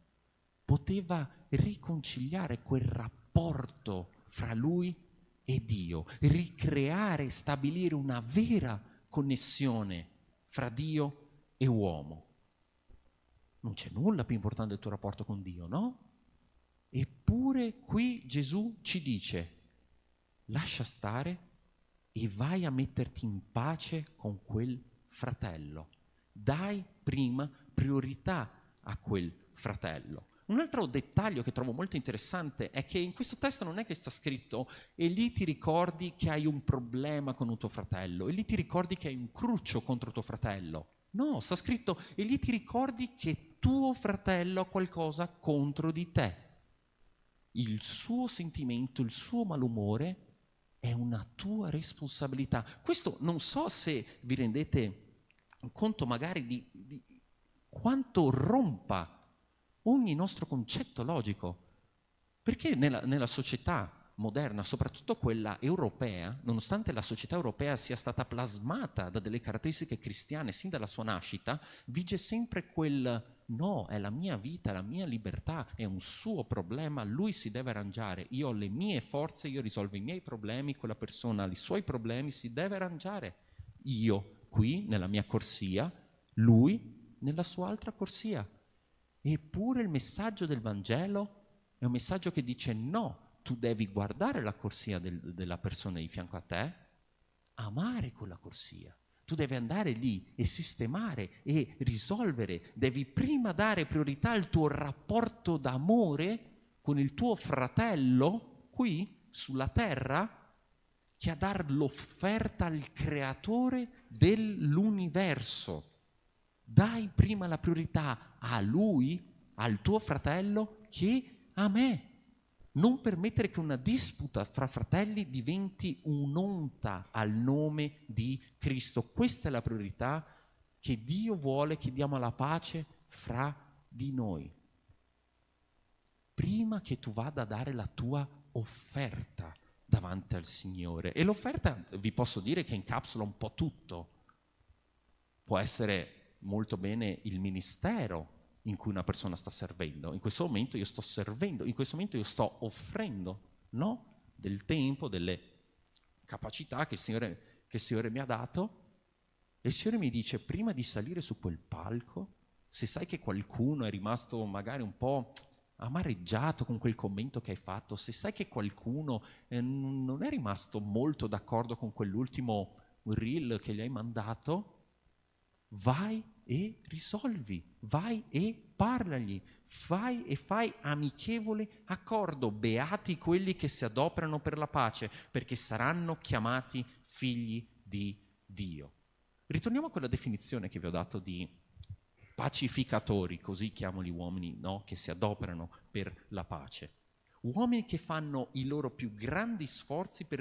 poteva riconciliare quel rapporto fra lui e Dio, ricreare, stabilire una vera connessione fra Dio e uomo. Non c'è nulla più importante del tuo rapporto con Dio, no? Eppure qui Gesù ci dice: lascia stare e vai a metterti in pace con quel fratello. Dai prima priorità a quel fratello. Un altro dettaglio che trovo molto interessante è che in questo testo non è che sta scritto e lì ti ricordi che hai un problema con un tuo fratello, e lì ti ricordi che hai un cruccio contro tuo fratello. No, sta scritto e lì ti ricordi che tuo fratello ha qualcosa contro di te. Il suo sentimento, il suo malumore è una tua responsabilità. Questo non so se vi rendete conto magari di quanto rompa ogni nostro concetto logico. Perché nella società moderna, soprattutto quella europea, nonostante la società europea sia stata plasmata da delle caratteristiche cristiane sin dalla sua nascita, vige sempre quel no, è la mia vita, la mia libertà, è un suo problema, lui si deve arrangiare, io ho le mie forze, io risolvo i miei problemi, quella persona ha i suoi problemi, si deve arrangiare. Io qui nella mia corsia, lui nella sua altra corsia. Eppure il messaggio del Vangelo è un messaggio che dice no, tu devi guardare la corsia della persona di fianco a te, amare quella corsia. Tu devi andare lì e sistemare e risolvere, devi prima dare priorità al tuo rapporto d'amore con il tuo fratello qui sulla terra, che a dar l'offerta al creatore dell'universo. Dai prima la priorità a lui, al tuo fratello, che a me. Non permettere che una disputa fra fratelli diventi un'onta al nome di Cristo. Questa è la priorità che Dio vuole che diamo alla pace fra di noi. Prima che tu vada a dare la tua offerta davanti al Signore. E l'offerta, vi posso dire, che incapsula un po' tutto. Può essere molto bene il ministero in cui una persona sta servendo. In questo momento io sto servendo, in questo momento io sto offrendo, no? Del tempo, delle capacità che il Signore mi ha dato. E il Signore mi dice, prima di salire su quel palco, se sai che qualcuno è rimasto magari un po' amareggiato con quel commento che hai fatto, se sai che qualcuno non è rimasto molto d'accordo con quell'ultimo reel che gli hai mandato, vai e risolvi, vai e parlagli, vai e fai amichevole accordo. Beati quelli che si adoperano per la pace, perché saranno chiamati figli di Dio. Ritorniamo a quella definizione che vi ho dato di pacificatori, così chiamo gli uomini, no? Che si adoperano per la pace. Uomini che fanno i loro più grandi sforzi per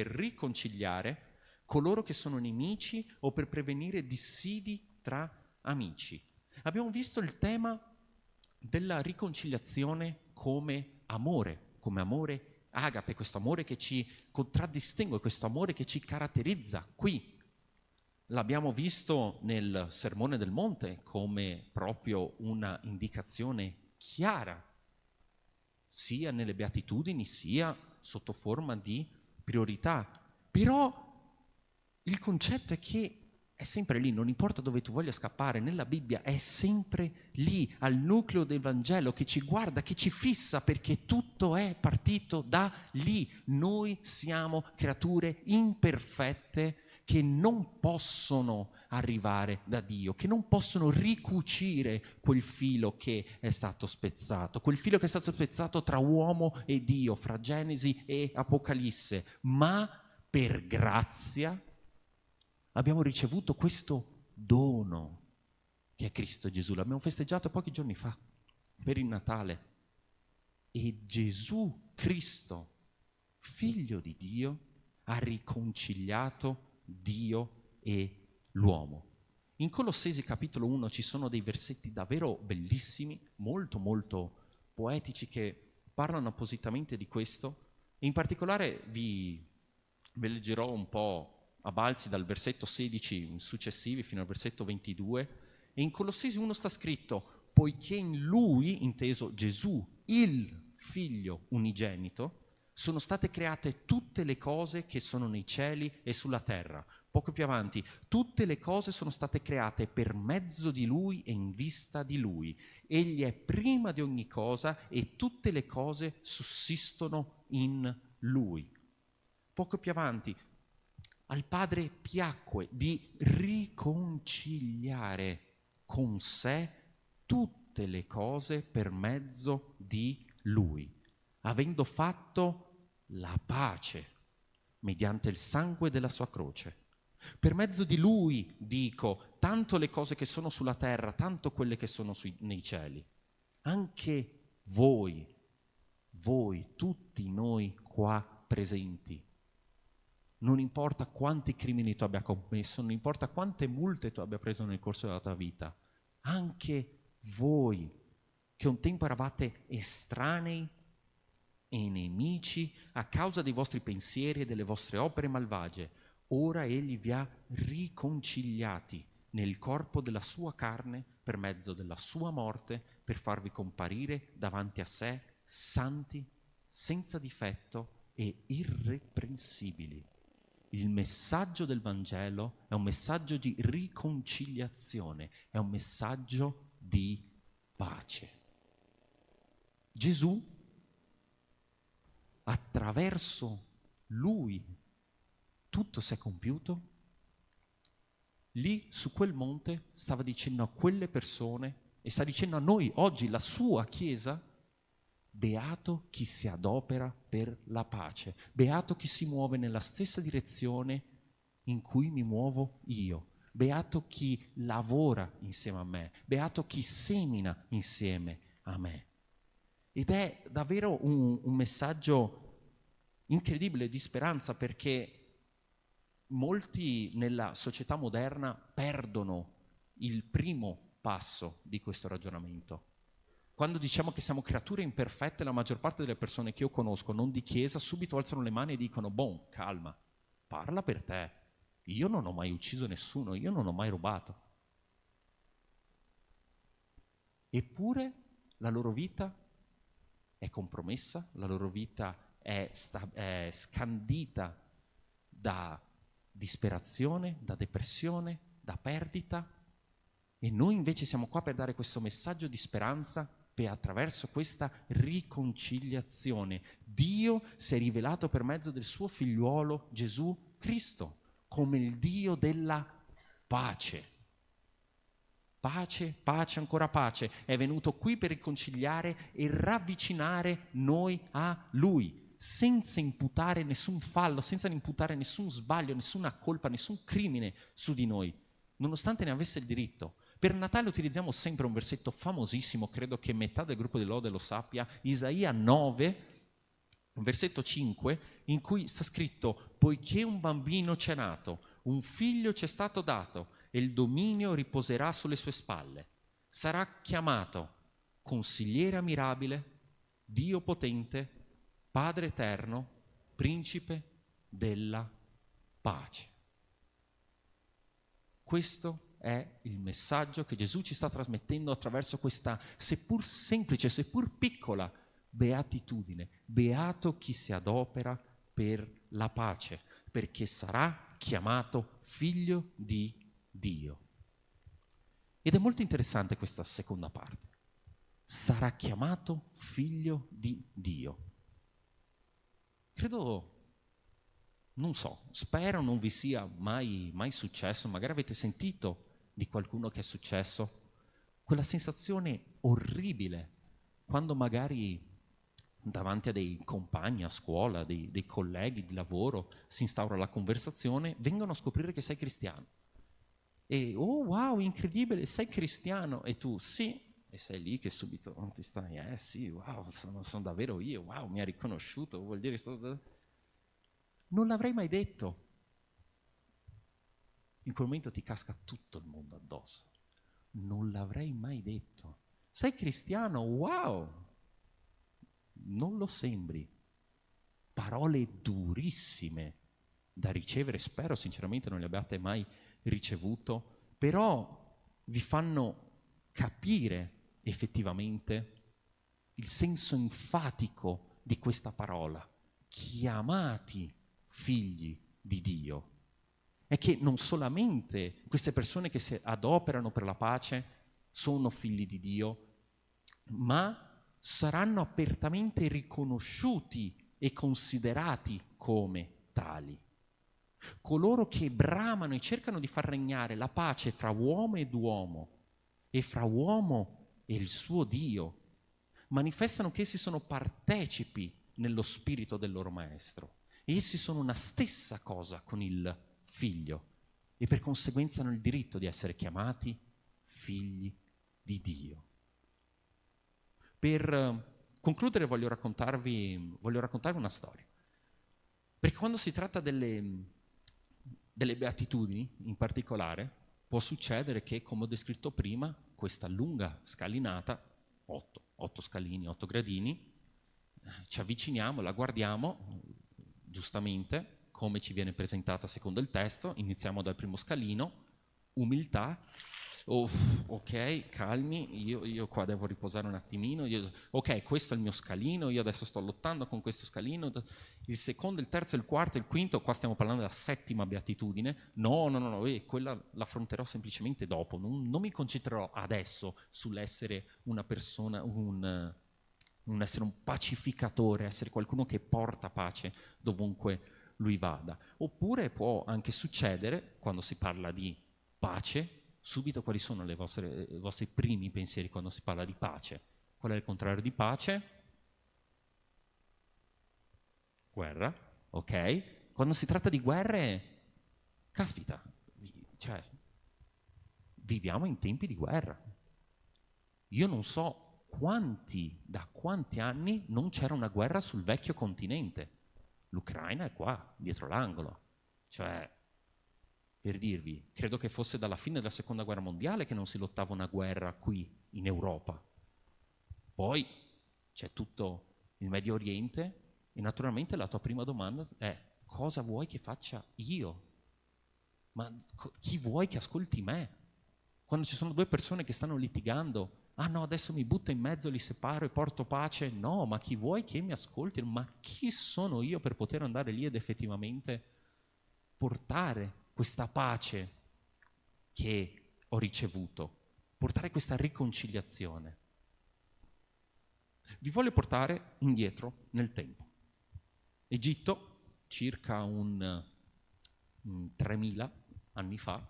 riconciliare coloro che sono nemici o per prevenire dissidi tra amici. Abbiamo visto il tema della riconciliazione come amore agape, questo amore che ci contraddistingue, questo amore che ci caratterizza. Qui l'abbiamo visto nel Sermone del Monte come proprio una indicazione chiara, sia nelle beatitudini sia sotto forma di priorità. Però il concetto è che è sempre lì, non importa dove tu voglia scappare, nella Bibbia è sempre lì, al nucleo del Vangelo, che ci guarda, che ci fissa, perché tutto è partito da lì. Noi siamo creature imperfette che non possono arrivare da Dio, che non possono ricucire quel filo che è stato spezzato, quel filo che è stato spezzato tra uomo e Dio, fra Genesi e Apocalisse, ma per grazia abbiamo ricevuto questo dono che è Cristo Gesù. L'abbiamo festeggiato pochi giorni fa per il Natale. E Gesù Cristo, figlio di Dio, ha riconciliato Dio e l'uomo. In Colossesi capitolo 1 ci sono dei versetti davvero bellissimi, molto molto poetici, che parlano appositamente di questo. E in particolare vi leggerò un po' a balzi dal versetto 16 successivi fino al versetto 22. E in Colossesi 1 sta scritto: poiché in Lui, inteso Gesù, il Figlio unigenito, sono state create tutte le cose che sono nei cieli e sulla terra. Poco più avanti, tutte le cose sono state create per mezzo di Lui e in vista di Lui. Egli è prima di ogni cosa e tutte le cose sussistono in Lui. Poco più avanti, al Padre piacque di riconciliare con sé tutte le cose per mezzo di Lui, avendo fatto la pace mediante il sangue della sua croce. Per mezzo di Lui, dico, tanto le cose che sono sulla terra, tanto quelle che sono nei cieli. Anche voi, tutti noi qua presenti, non importa quanti crimini tu abbia commesso, non importa quante multe tu abbia preso nel corso della tua vita, anche voi, che un tempo eravate estranei e nemici a causa dei vostri pensieri e delle vostre opere malvagie, ora Egli vi ha riconciliati nel corpo della sua carne per mezzo della sua morte, per farvi comparire davanti a sé santi, senza difetto e irreprensibili. Il messaggio del Vangelo è un messaggio di riconciliazione, è un messaggio di pace. Gesù, attraverso Lui, tutto si è compiuto. Lì su quel monte stava dicendo a quelle persone e sta dicendo a noi oggi, la sua Chiesa: beato chi si adopera per la pace, beato chi si muove nella stessa direzione in cui mi muovo io, beato chi lavora insieme a me, beato chi semina insieme a me. Ed è davvero un messaggio incredibile di speranza, perché molti nella società moderna perdono il primo passo di questo ragionamento. Quando diciamo che siamo creature imperfette, la maggior parte delle persone che io conosco, non di chiesa, subito alzano le mani e dicono: boh, calma, parla per te, io non ho mai ucciso nessuno, io non ho mai rubato. Eppure la loro vita è compromessa, la loro vita è scandita da disperazione, da depressione, da perdita, e noi invece siamo qua per dare questo messaggio di speranza, per attraverso questa riconciliazione. Dio si è rivelato per mezzo del suo figliuolo Gesù Cristo come il Dio della pace. Pace, pace, ancora pace. È venuto qui per riconciliare e ravvicinare noi a Lui, senza imputare nessun fallo, senza imputare nessun sbaglio, nessuna colpa, nessun crimine su di noi, nonostante ne avesse il diritto. Per Natale utilizziamo sempre un versetto famosissimo, credo che metà del gruppo di Lode lo sappia, Isaia 9, versetto 5, in cui sta scritto: poiché un bambino ci è nato, un figlio ci è stato dato, e il dominio riposerà sulle sue spalle. Sarà chiamato Consigliere ammirabile, Dio potente, Padre eterno, Principe della pace. Questo è il messaggio che Gesù ci sta trasmettendo attraverso questa, seppur semplice, seppur piccola, beatitudine. Beato chi si adopera per la pace, perché sarà chiamato figlio di Dio. Ed è molto interessante questa seconda parte. Sarà chiamato figlio di Dio. Credo, non so, spero non vi sia mai successo, magari avete sentito di qualcuno che è successo, quella sensazione orribile quando magari davanti a dei compagni a scuola, dei colleghi di lavoro, si instaura la conversazione, vengono a scoprire che sei cristiano. E oh wow, incredibile, sei cristiano? E tu sì, e sei lì che subito ti stai, sì, wow, sono davvero io, wow, mi ha riconosciuto, vuol dire che non l'avrei mai detto. In quel momento ti casca tutto il mondo addosso. Non l'avrei mai detto. Sei cristiano? Wow! Non lo sembri. parole durissime da ricevere, spero sinceramente non le abbiate mai ricevuto, però vi fanno capire effettivamente il senso enfatico di questa parola, chiamati figli di Dio. È che non solamente queste persone che si adoperano per la pace sono figli di Dio, ma saranno apertamente riconosciuti e considerati come tali. Coloro che bramano e cercano di far regnare la pace fra uomo ed uomo e fra uomo e il suo Dio, manifestano che essi sono partecipi nello spirito del loro maestro. Essi sono una stessa cosa con il figlio e per conseguenza hanno il diritto di essere chiamati figli di Dio. Per concludere voglio raccontarvi una storia. Perché quando si tratta delle beatitudini in particolare, può succedere che, come ho descritto prima, questa lunga scalinata, 8 scalini, 8 gradini, ci avviciniamo, la guardiamo, giustamente, come ci viene presentata secondo il testo, iniziamo dal primo scalino, umiltà, ok, calmi, io qua devo riposare un attimino, ok, questo è il mio scalino, io adesso sto lottando con questo scalino, il secondo, il terzo, il quarto, il quinto, qua stiamo parlando della 7ª beatitudine, no, quella l'affronterò semplicemente dopo, non mi concentrerò adesso sull'essere una persona, un essere un pacificatore, essere qualcuno che porta pace dovunque lui vada. Oppure può anche succedere, quando si parla di pace, subito quali sono i vostri primi pensieri quando si parla di pace? Qual è il contrario di pace? Guerra, ok? Quando si tratta di guerre, caspita, cioè, viviamo in tempi di guerra. Io non so da quanti anni non c'era una guerra sul vecchio continente. L'Ucraina è qua, dietro l'angolo. Cioè, per dirvi, credo che fosse dalla fine della Seconda Guerra Mondiale che non si lottava una guerra qui in Europa. Poi c'è tutto il Medio Oriente e naturalmente la tua prima domanda è: cosa vuoi che faccia io? Ma chi vuoi che ascolti me? Quando ci sono due persone che stanno litigando, ah no, adesso mi butto in mezzo, li separo e porto pace. No, ma chi vuoi che mi ascolti? Ma chi sono io per poter andare lì ed effettivamente portare questa pace che ho ricevuto, portare questa riconciliazione? Vi voglio portare indietro nel tempo. Egitto, circa un 3000 anni fa,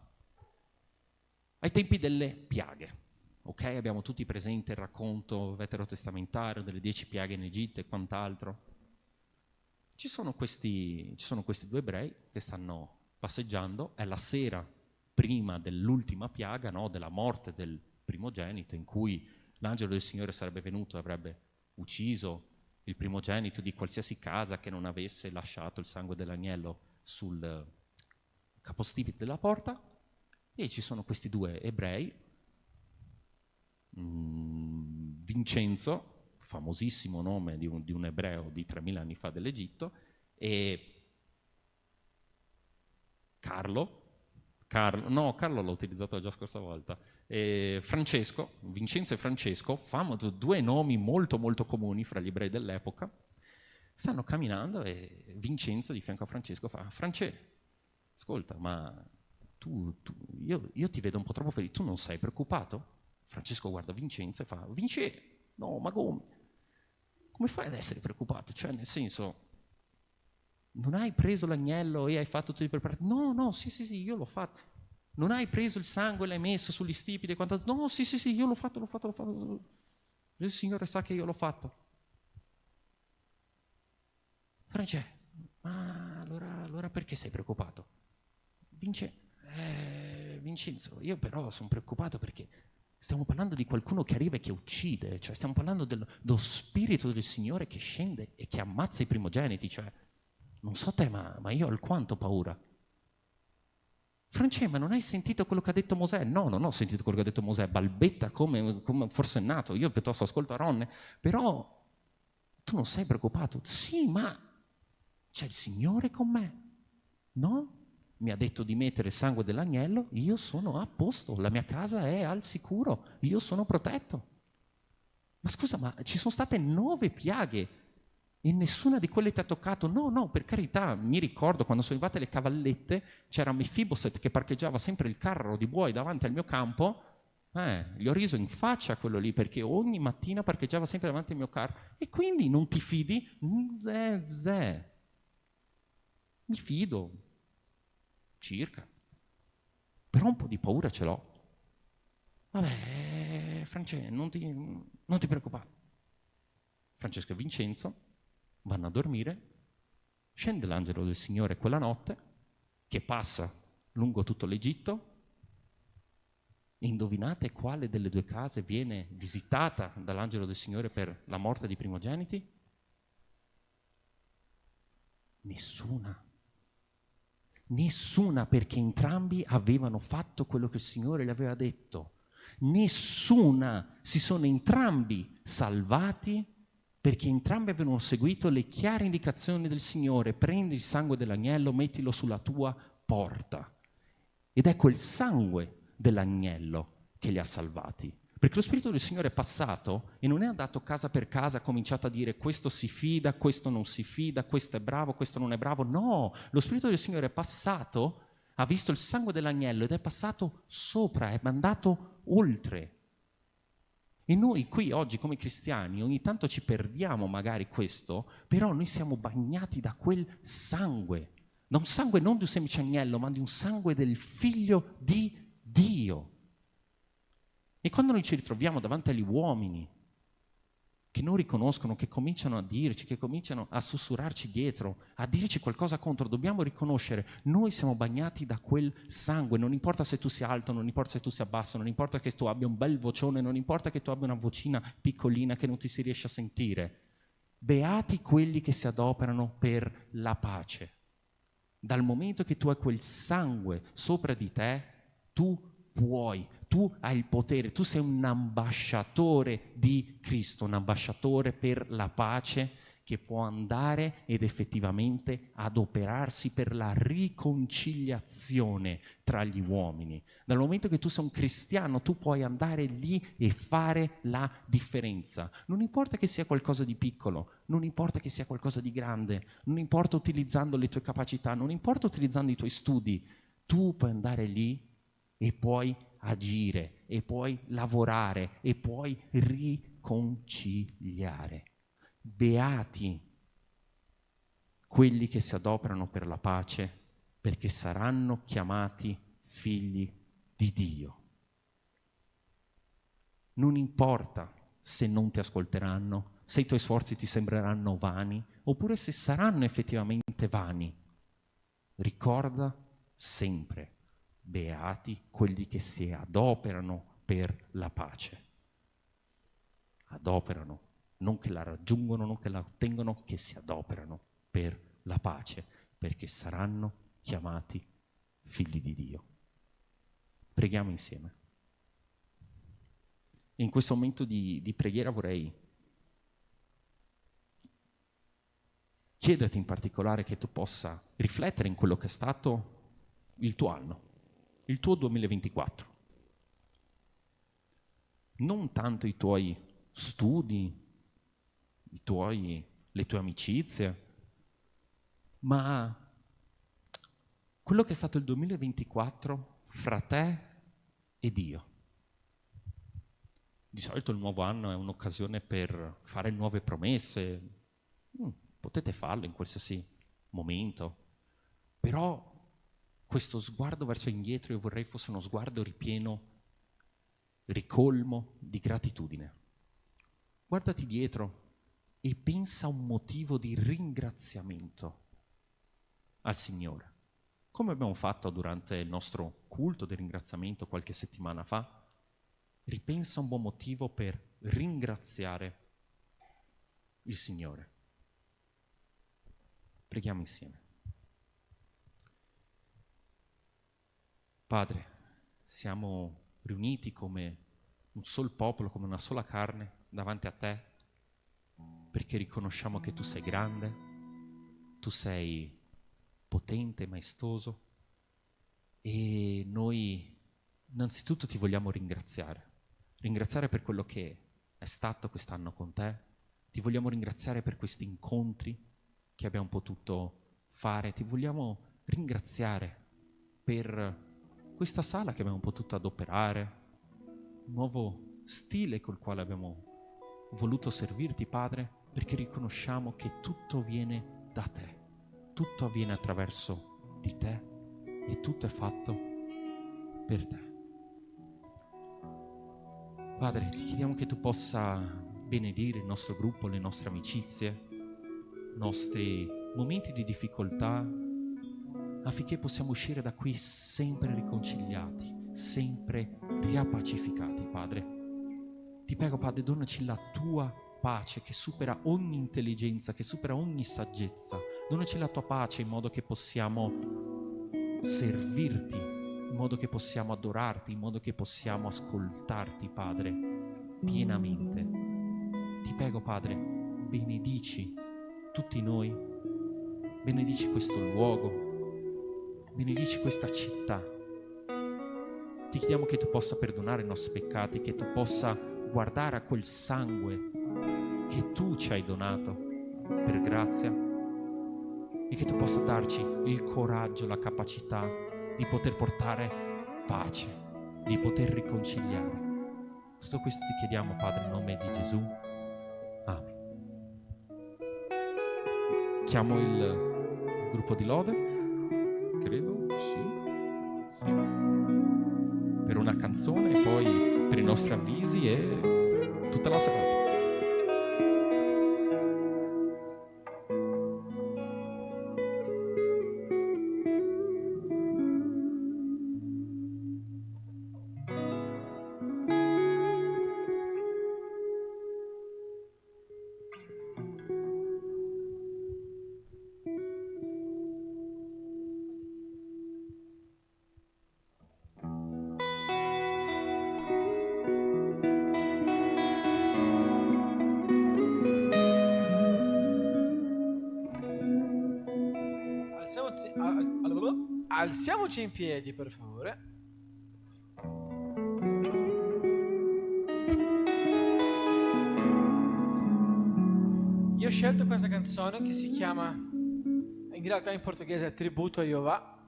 ai tempi delle piaghe. Ok, abbiamo tutti presente il racconto veterotestamentario delle 10 piaghe in Egitto e quant'altro. Ci sono questi due ebrei che stanno passeggiando, è la sera prima dell'ultima piaga, no, della morte del primogenito, in cui l'angelo del Signore sarebbe venuto e avrebbe ucciso il primogenito di qualsiasi casa che non avesse lasciato il sangue dell'agnello sul capostipite della porta. E ci sono questi due ebrei, Vincenzo, famosissimo nome di un ebreo di 3000 anni fa dell'Egitto, e Carlo l'ho utilizzato già scorsa volta, Francesco, Vincenzo e Francesco, due nomi molto molto comuni fra gli ebrei dell'epoca, stanno camminando e Vincenzo di fianco a Francesco fa: Francesco, ascolta, ma io ti vedo un po' troppo felice, tu non sei preoccupato? Francesco guarda Vincenzo e fa: Vincenzo, no, ma come fai ad essere preoccupato? Cioè, nel senso, non hai preso l'agnello e hai fatto tutti i preparativi? No, sì, io l'ho fatto. Non hai preso il sangue e l'hai messo sugli stipiti e quant'altro? No, sì, io l'ho fatto. Il Signore sa che io l'ho fatto. Francesco, ma allora perché sei preoccupato? Vincenzo, io però sono preoccupato perché stiamo parlando di qualcuno che arriva e che uccide, cioè stiamo parlando dello spirito del Signore che scende e che ammazza i primogeniti, cioè non so te, ma io ho alquanto paura. Francesco, ma non hai sentito quello che ha detto Mosè? No, non ho sentito quello che ha detto Mosè, balbetta come forsennato, io piuttosto ascolto Aronne, però tu non sei preoccupato? Sì, ma c'è il Signore con me. No, mi ha detto di mettere il sangue dell'agnello, io sono a posto, la mia casa è al sicuro, io sono protetto. Ma scusa, ma ci sono state 9 piaghe e nessuna di quelle ti ha toccato? No, no, per carità, mi ricordo quando sono arrivate le cavallette, c'era Mefiboset che parcheggiava sempre il carro di buoi davanti al mio campo, gli ho riso in faccia quello lì, perché ogni mattina parcheggiava sempre davanti al mio carro. E quindi non ti fidi? Zè. Mi fido, circa. Però un po' di paura ce l'ho. Vabbè, Francesco, non ti preoccupare. Francesco e Vincenzo vanno a dormire, scende l'angelo del Signore quella notte, che passa lungo tutto l'Egitto. Indovinate quale delle 2 case viene visitata dall'angelo del Signore per la morte dei primogeniti? Nessuna, perché entrambi avevano fatto quello che il Signore gli aveva detto. Nessuna, si sono entrambi salvati perché entrambi avevano seguito le chiare indicazioni del Signore. Prendi il sangue dell'agnello, mettilo sulla tua porta. Ed è quel sangue dell'agnello che li ha salvati. Perché lo Spirito del Signore è passato e non è andato casa per casa, ha cominciato a dire questo si fida, questo non si fida, questo è bravo, questo non è bravo. No, lo Spirito del Signore è passato, ha visto il sangue dell'agnello ed è passato sopra, è mandato oltre. E noi qui oggi come cristiani ogni tanto ci perdiamo magari questo, però noi siamo bagnati da quel sangue, da un sangue non di un semplice agnello, ma di un sangue del Figlio di Dio. E quando noi ci ritroviamo davanti agli uomini che non riconoscono, che cominciano a dirci, che cominciano a sussurrarci dietro, a dirci qualcosa contro, dobbiamo riconoscere, noi siamo bagnati da quel sangue, non importa se tu sia alto, non importa se tu sia basso, non importa che tu abbia un bel vocione, non importa che tu abbia una vocina piccolina che non ti si riesce a sentire. Beati quelli che si adoperano per la pace. Dal momento che tu hai quel sangue sopra di te, tu hai il potere, tu sei un ambasciatore di Cristo, un ambasciatore per la pace che può andare ed effettivamente adoperarsi per la riconciliazione tra gli uomini. Dal momento che tu sei un cristiano, tu puoi andare lì e fare la differenza. Non importa che sia qualcosa di piccolo, non importa che sia qualcosa di grande, non importa utilizzando le tue capacità, non importa utilizzando i tuoi studi, tu puoi andare lì e puoi agire, e puoi lavorare, e puoi riconciliare. Beati quelli che si adoperano per la pace, perché saranno chiamati figli di Dio. Non importa se non ti ascolteranno, se i tuoi sforzi ti sembreranno vani, oppure se saranno effettivamente vani. Ricorda sempre: beati quelli che si adoperano per la pace. Adoperano, non che la raggiungono, non che la ottengono, che si adoperano per la pace, perché saranno chiamati figli di Dio. Preghiamo insieme. E in questo momento di preghiera vorrei chiederti in particolare che tu possa riflettere in quello che è stato il tuo anno, il tuo 2024. Non tanto i tuoi studi, le tue amicizie, ma quello che è stato il 2024 fra te e Dio. Di solito il nuovo anno è un'occasione per fare nuove promesse. Potete farlo in qualsiasi momento, però questo sguardo verso indietro io vorrei fosse uno sguardo ripieno, ricolmo di gratitudine. Guardati dietro e pensa a un motivo di ringraziamento al Signore. Come abbiamo fatto durante il nostro culto di ringraziamento qualche settimana fa, ripensa a un buon motivo per ringraziare il Signore. Preghiamo insieme. Padre, siamo riuniti come un sol popolo, come una sola carne davanti a te, perché riconosciamo che tu sei grande, tu sei potente, maestoso, e noi innanzitutto ti vogliamo ringraziare per quello che è stato quest'anno con te, ti vogliamo ringraziare per questi incontri che abbiamo potuto fare, ti vogliamo ringraziare per questa sala che abbiamo potuto adoperare, un nuovo stile col quale abbiamo voluto servirti, Padre, perché riconosciamo che tutto viene da te, tutto avviene attraverso di te e tutto è fatto per te. Padre, ti chiediamo che tu possa benedire il nostro gruppo, le nostre amicizie, i nostri momenti di difficoltà, affinché possiamo uscire da qui sempre riconciliati, sempre riappacificati, Padre. Ti prego, Padre, donaci la tua pace che supera ogni intelligenza, che supera ogni saggezza. Donaci la tua pace in modo che possiamo servirti, in modo che possiamo adorarti, in modo che possiamo ascoltarti, Padre, pienamente. Ti prego, Padre, benedici tutti noi, benedici questo luogo, benedici questa città. Ti chiediamo che tu possa perdonare i nostri peccati, che tu possa guardare a quel sangue che tu ci hai donato per grazia e che tu possa darci il coraggio, la capacità di poter portare pace, di poter riconciliare. Tutto questo ti chiediamo, Padre, nel nome di Gesù. Amen. Chiamo il gruppo di lode, credo, sì, per una canzone e poi per i nostri avvisi e tutta la serata. Alziamoci in piedi, per favore. Io ho scelto questa canzone che si chiama, in realtà in portoghese è Tributo a Jehovà,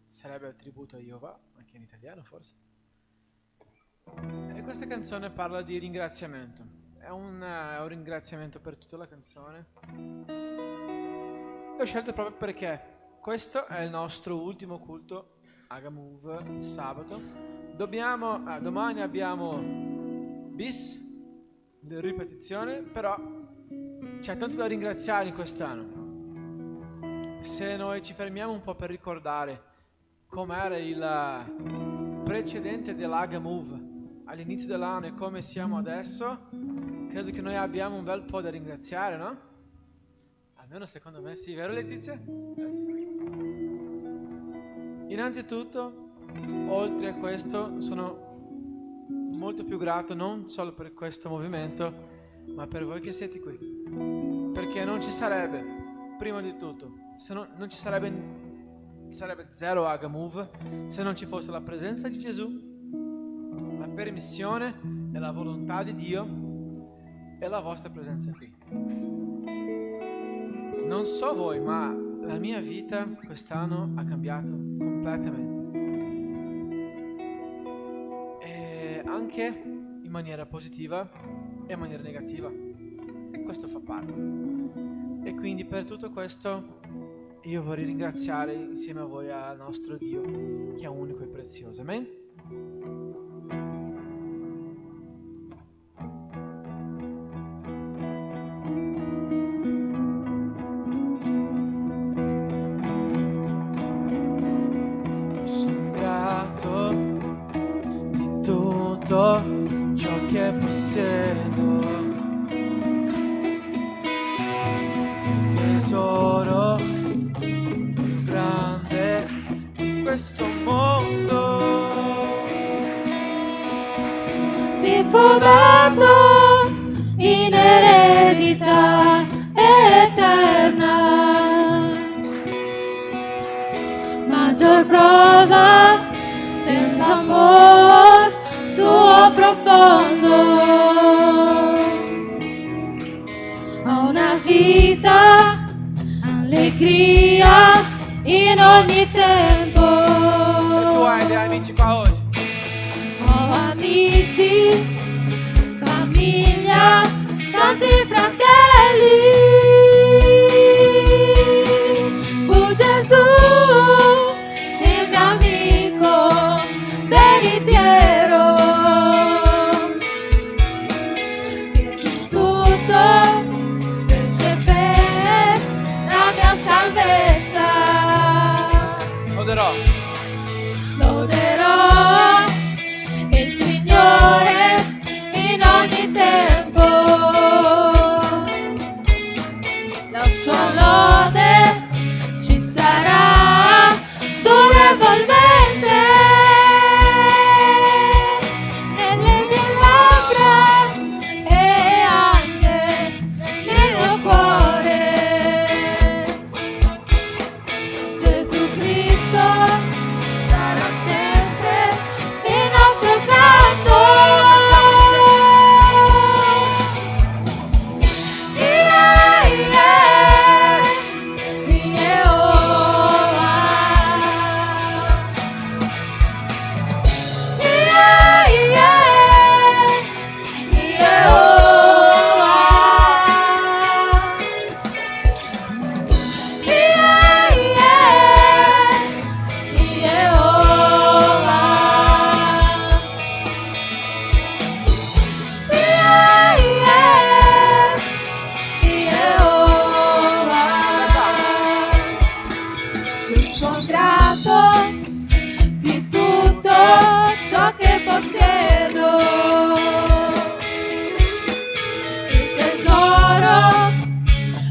sarebbe Tributo a Jehovà, anche in italiano forse. E questa canzone parla di ringraziamento. È un ringraziamento per tutta la canzone. L'ho scelto proprio perché questo è il nostro ultimo culto Agamove, sabato. Domani abbiamo bis, ripetizione, però c'è tanto da ringraziare in quest'anno. Se noi ci fermiamo un po' per ricordare com'era il precedente dell'Agamove all'inizio dell'anno e come siamo adesso, credo che noi abbiamo un bel po' da ringraziare, no? Almeno secondo me sì, vero Letizia? Sì. Innanzitutto, oltre a questo, sono molto più grato non solo per questo movimento, ma per voi che siete qui. Perché non ci sarebbe, prima di tutto, non ci sarebbe zero Agamove se non ci fosse la presenza di Gesù, la permissione e la volontà di Dio e la vostra presenza qui. Non so voi, ma la mia vita quest'anno ha cambiato completamente. E anche in maniera positiva e in maniera negativa. E questo fa parte. E quindi per tutto questo io vorrei ringraziare insieme a voi al nostro Dio, che è unico e prezioso. Amen? Ciò che possiedo, il tesoro più grande di questo mondo mi fu dato in eredità eterna. prova del tuo amor suo profondo. Ho una vita, allegria in ogni tempo. E tu hai degli amici qua oggi? Ho amici, famiglia, tanti fratelli. Fu Gesù, il mio amico veritiero, che di tutto fece per la mia salvezza. Loderò. Loderò il Signore in ogni tempo. La sua lode ci sarà durevolmente nelle mie labbra e anche nel mio cuore. Gesù Cristo sarà sempre il nostro canto. Yeah, yeah, yeah, oh, ah. Yeah, yeah, yeah, oh, ah. Yeah, yeah. Sono grato di tutto ciò che possiedo, il tesoro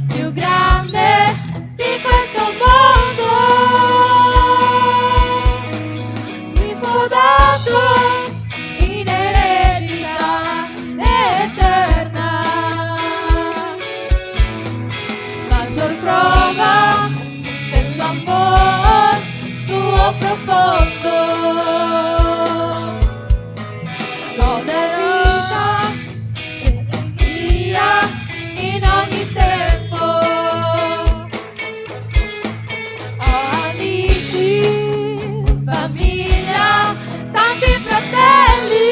più grande di questo mondo mi fu dato in eredità eterna. Maggior prova del suo amor suo profondo. Loderò e via in ogni tempo. Ho amici, famiglia, tanti fratelli.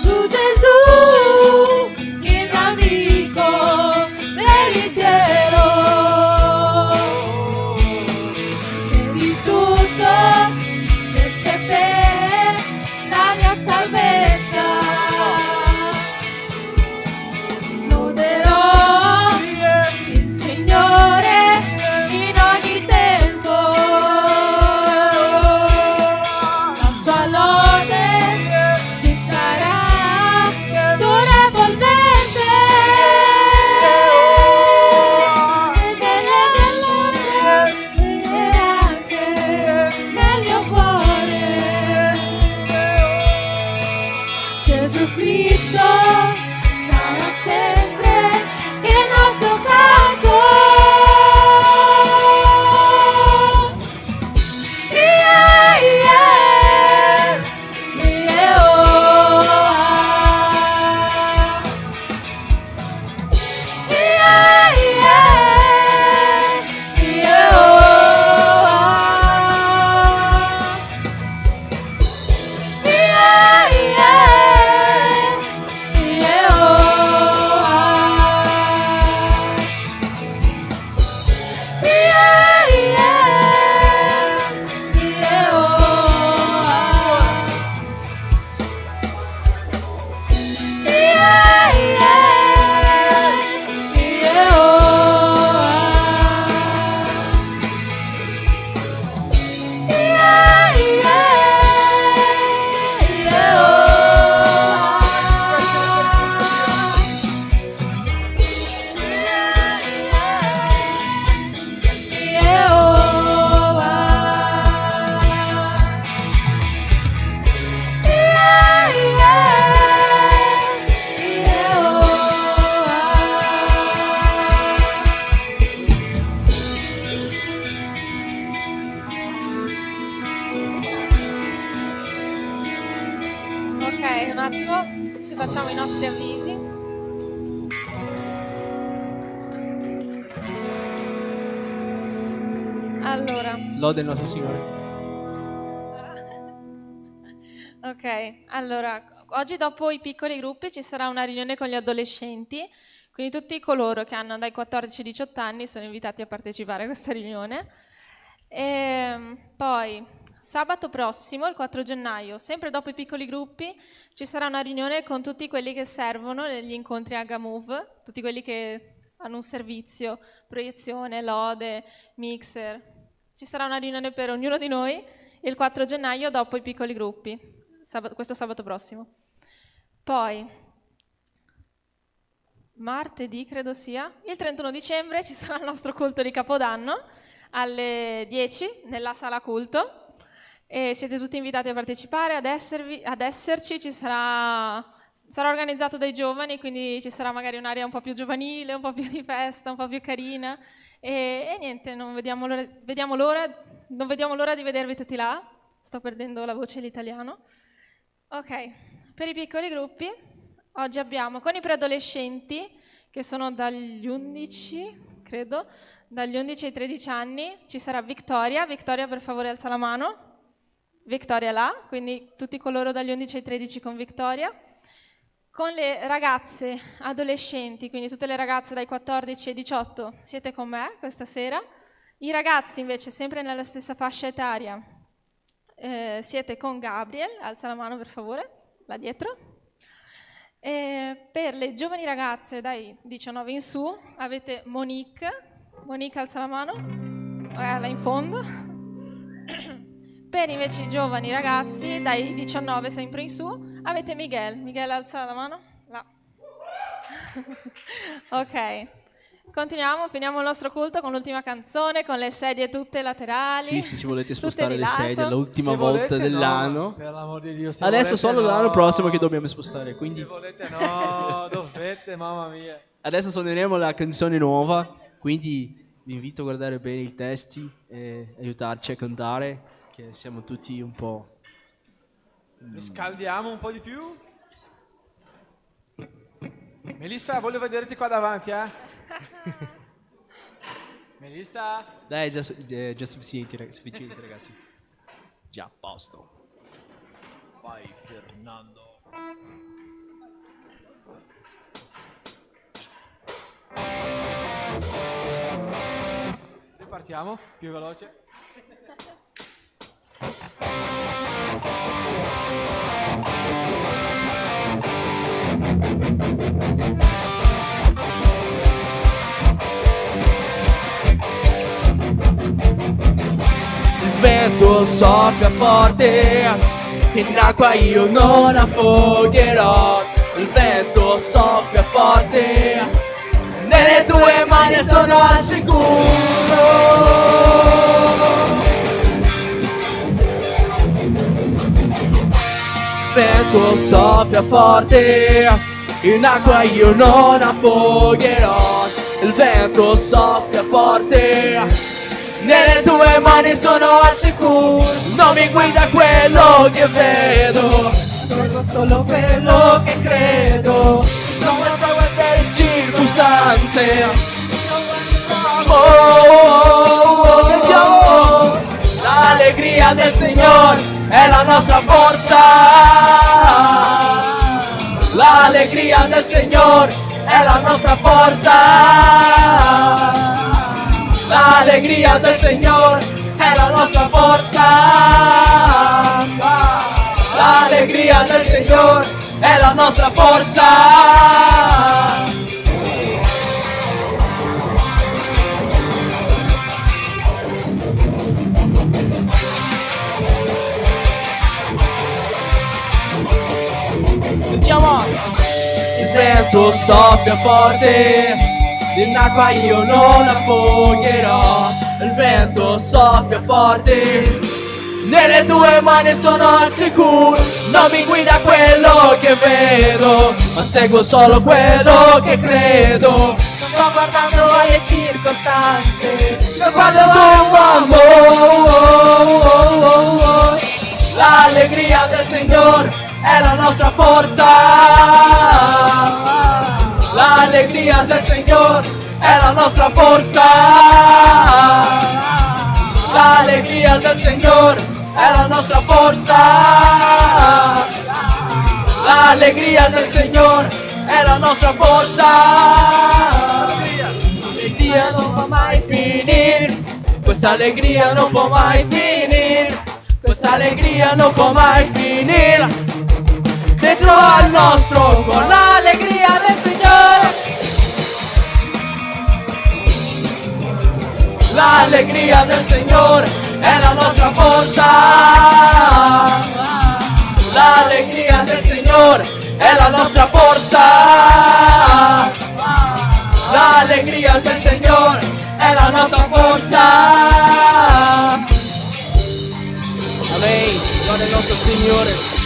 Tu Gesù, il mio amico veritiero, che di tutto fece per la mia salvezza. Loderò il Signore in ogni tempo. La sua lode ci sarà durevolmente nelle mie labbra e anche nel mio cuore. Gesù Cristo sarà sempre il nostro canto. Yeah, yeah, yeah, oh, ah. Yeah, yeah, yeah, oh, ah. Yeah, yeah, un attimo, ci facciamo i nostri avvisi. Allora, Lode il nostro Signore. ok, allora, oggi dopo i piccoli gruppi ci sarà una riunione con gli adolescenti, quindi tutti coloro che hanno dai 14 ai 18 anni sono invitati a partecipare a questa riunione. E poi, sabato prossimo, il 4 gennaio, sempre dopo i piccoli gruppi, ci sarà una riunione con tutti quelli che servono negli incontri Agamove, tutti quelli che hanno un servizio, proiezione, lode, mixer. Ci sarà una riunione per ognuno di noi il 4 gennaio dopo i piccoli gruppi, questo sabato prossimo. Poi, martedì credo sia, il 31 dicembre ci sarà il nostro culto di Capodanno alle 10 nella sala culto e siete tutti invitati a partecipare, ad esserci, sarà organizzato dai giovani, quindi ci sarà magari un'area un po' più giovanile, un po' più di festa, un po' più carina e niente, non vediamo l'ora di vedervi tutti là. Sto perdendo la voce l'italiano. Ok, per i piccoli gruppi oggi abbiamo con i preadolescenti che sono dagli 11, credo, dagli 11 ai 13 anni, ci sarà Victoria. Victoria, per favore alza la mano. Victoria là, quindi tutti coloro dagli 11 ai 13 con Victoria. Con le ragazze adolescenti, quindi tutte le ragazze dai 14 ai 18 siete con me questa sera. I ragazzi invece sempre nella stessa fascia etaria siete con Gabriel, alza la mano per favore, là dietro. Per le giovani ragazze dai 19 in su avete Monique, alza la mano, là in fondo. Per invece i giovani ragazzi dai 19 sempre in su avete Miguel, alza la mano, là. Ok, continuiamo, finiamo il nostro culto con l'ultima canzone, con le sedie tutte laterali. Sì, se volete tutte spostare di le lato. sedie l'ultima Se volta volete, dell'anno. no, per l'amor di Dio, se Adesso volete, solo l'anno no. prossimo che dobbiamo spostare, quindi Se volete no, dovete, mamma mia. adesso suoneremo la canzone nuova, quindi vi invito a guardare bene i testi e aiutarci a cantare, che siamo tutti un po'... Riscaldiamo un po' di più. Melissa, voglio vederti qua davanti, eh? Melissa? Dai, è già sufficiente, ragazzi. Già, a posto. Vai Fernando. Ripartiamo, più veloce. Il vento soffia forte, in acqua io non affogherò. Il vento soffia forte, nelle tue mani sono al sicuro. Il vento soffia forte, in acqua io non affogherò. Il vento soffia forte, nelle tue mani sono al sicuro. Non mi guida quello che vedo, seguo solo quello che credo. Non guardo le circostanze. L'allegria del Signore è la nostra forza. L'allegria del Signore è la nostra forza. L'allegria del Signore è la nostra forza. L'allegria del Signore è la nostra forza. Sentiamo. Il vento soffia forte, in acqua io non affogherò. Il vento soffia forte, nelle tue mani sono al sicuro. Non mi guida quello che vedo, ma seguo solo quello che credo. Non sto guardando alle circostanze, non guardo l'uomo. L'allegria del Signore è la nostra forza. L'allegria del Signore è la nostra forza. L'allegria del Signore è la nostra forza. L'allegria del Signore è la nostra forza. L'allegria non può mai finire. Questa allegria non può mai finire. Questa allegria non può mai finire. Dentro al nostro con l'allegria del Signore. L'allegria del Signore è la nostra forza. L'allegria del Signore è la nostra forza. L'allegria del Signore è la nostra forza. Amen. Gloria al nostro Signore.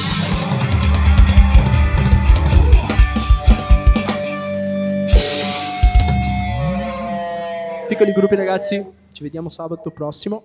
Piccoli gruppi ragazzi, ci vediamo sabato prossimo.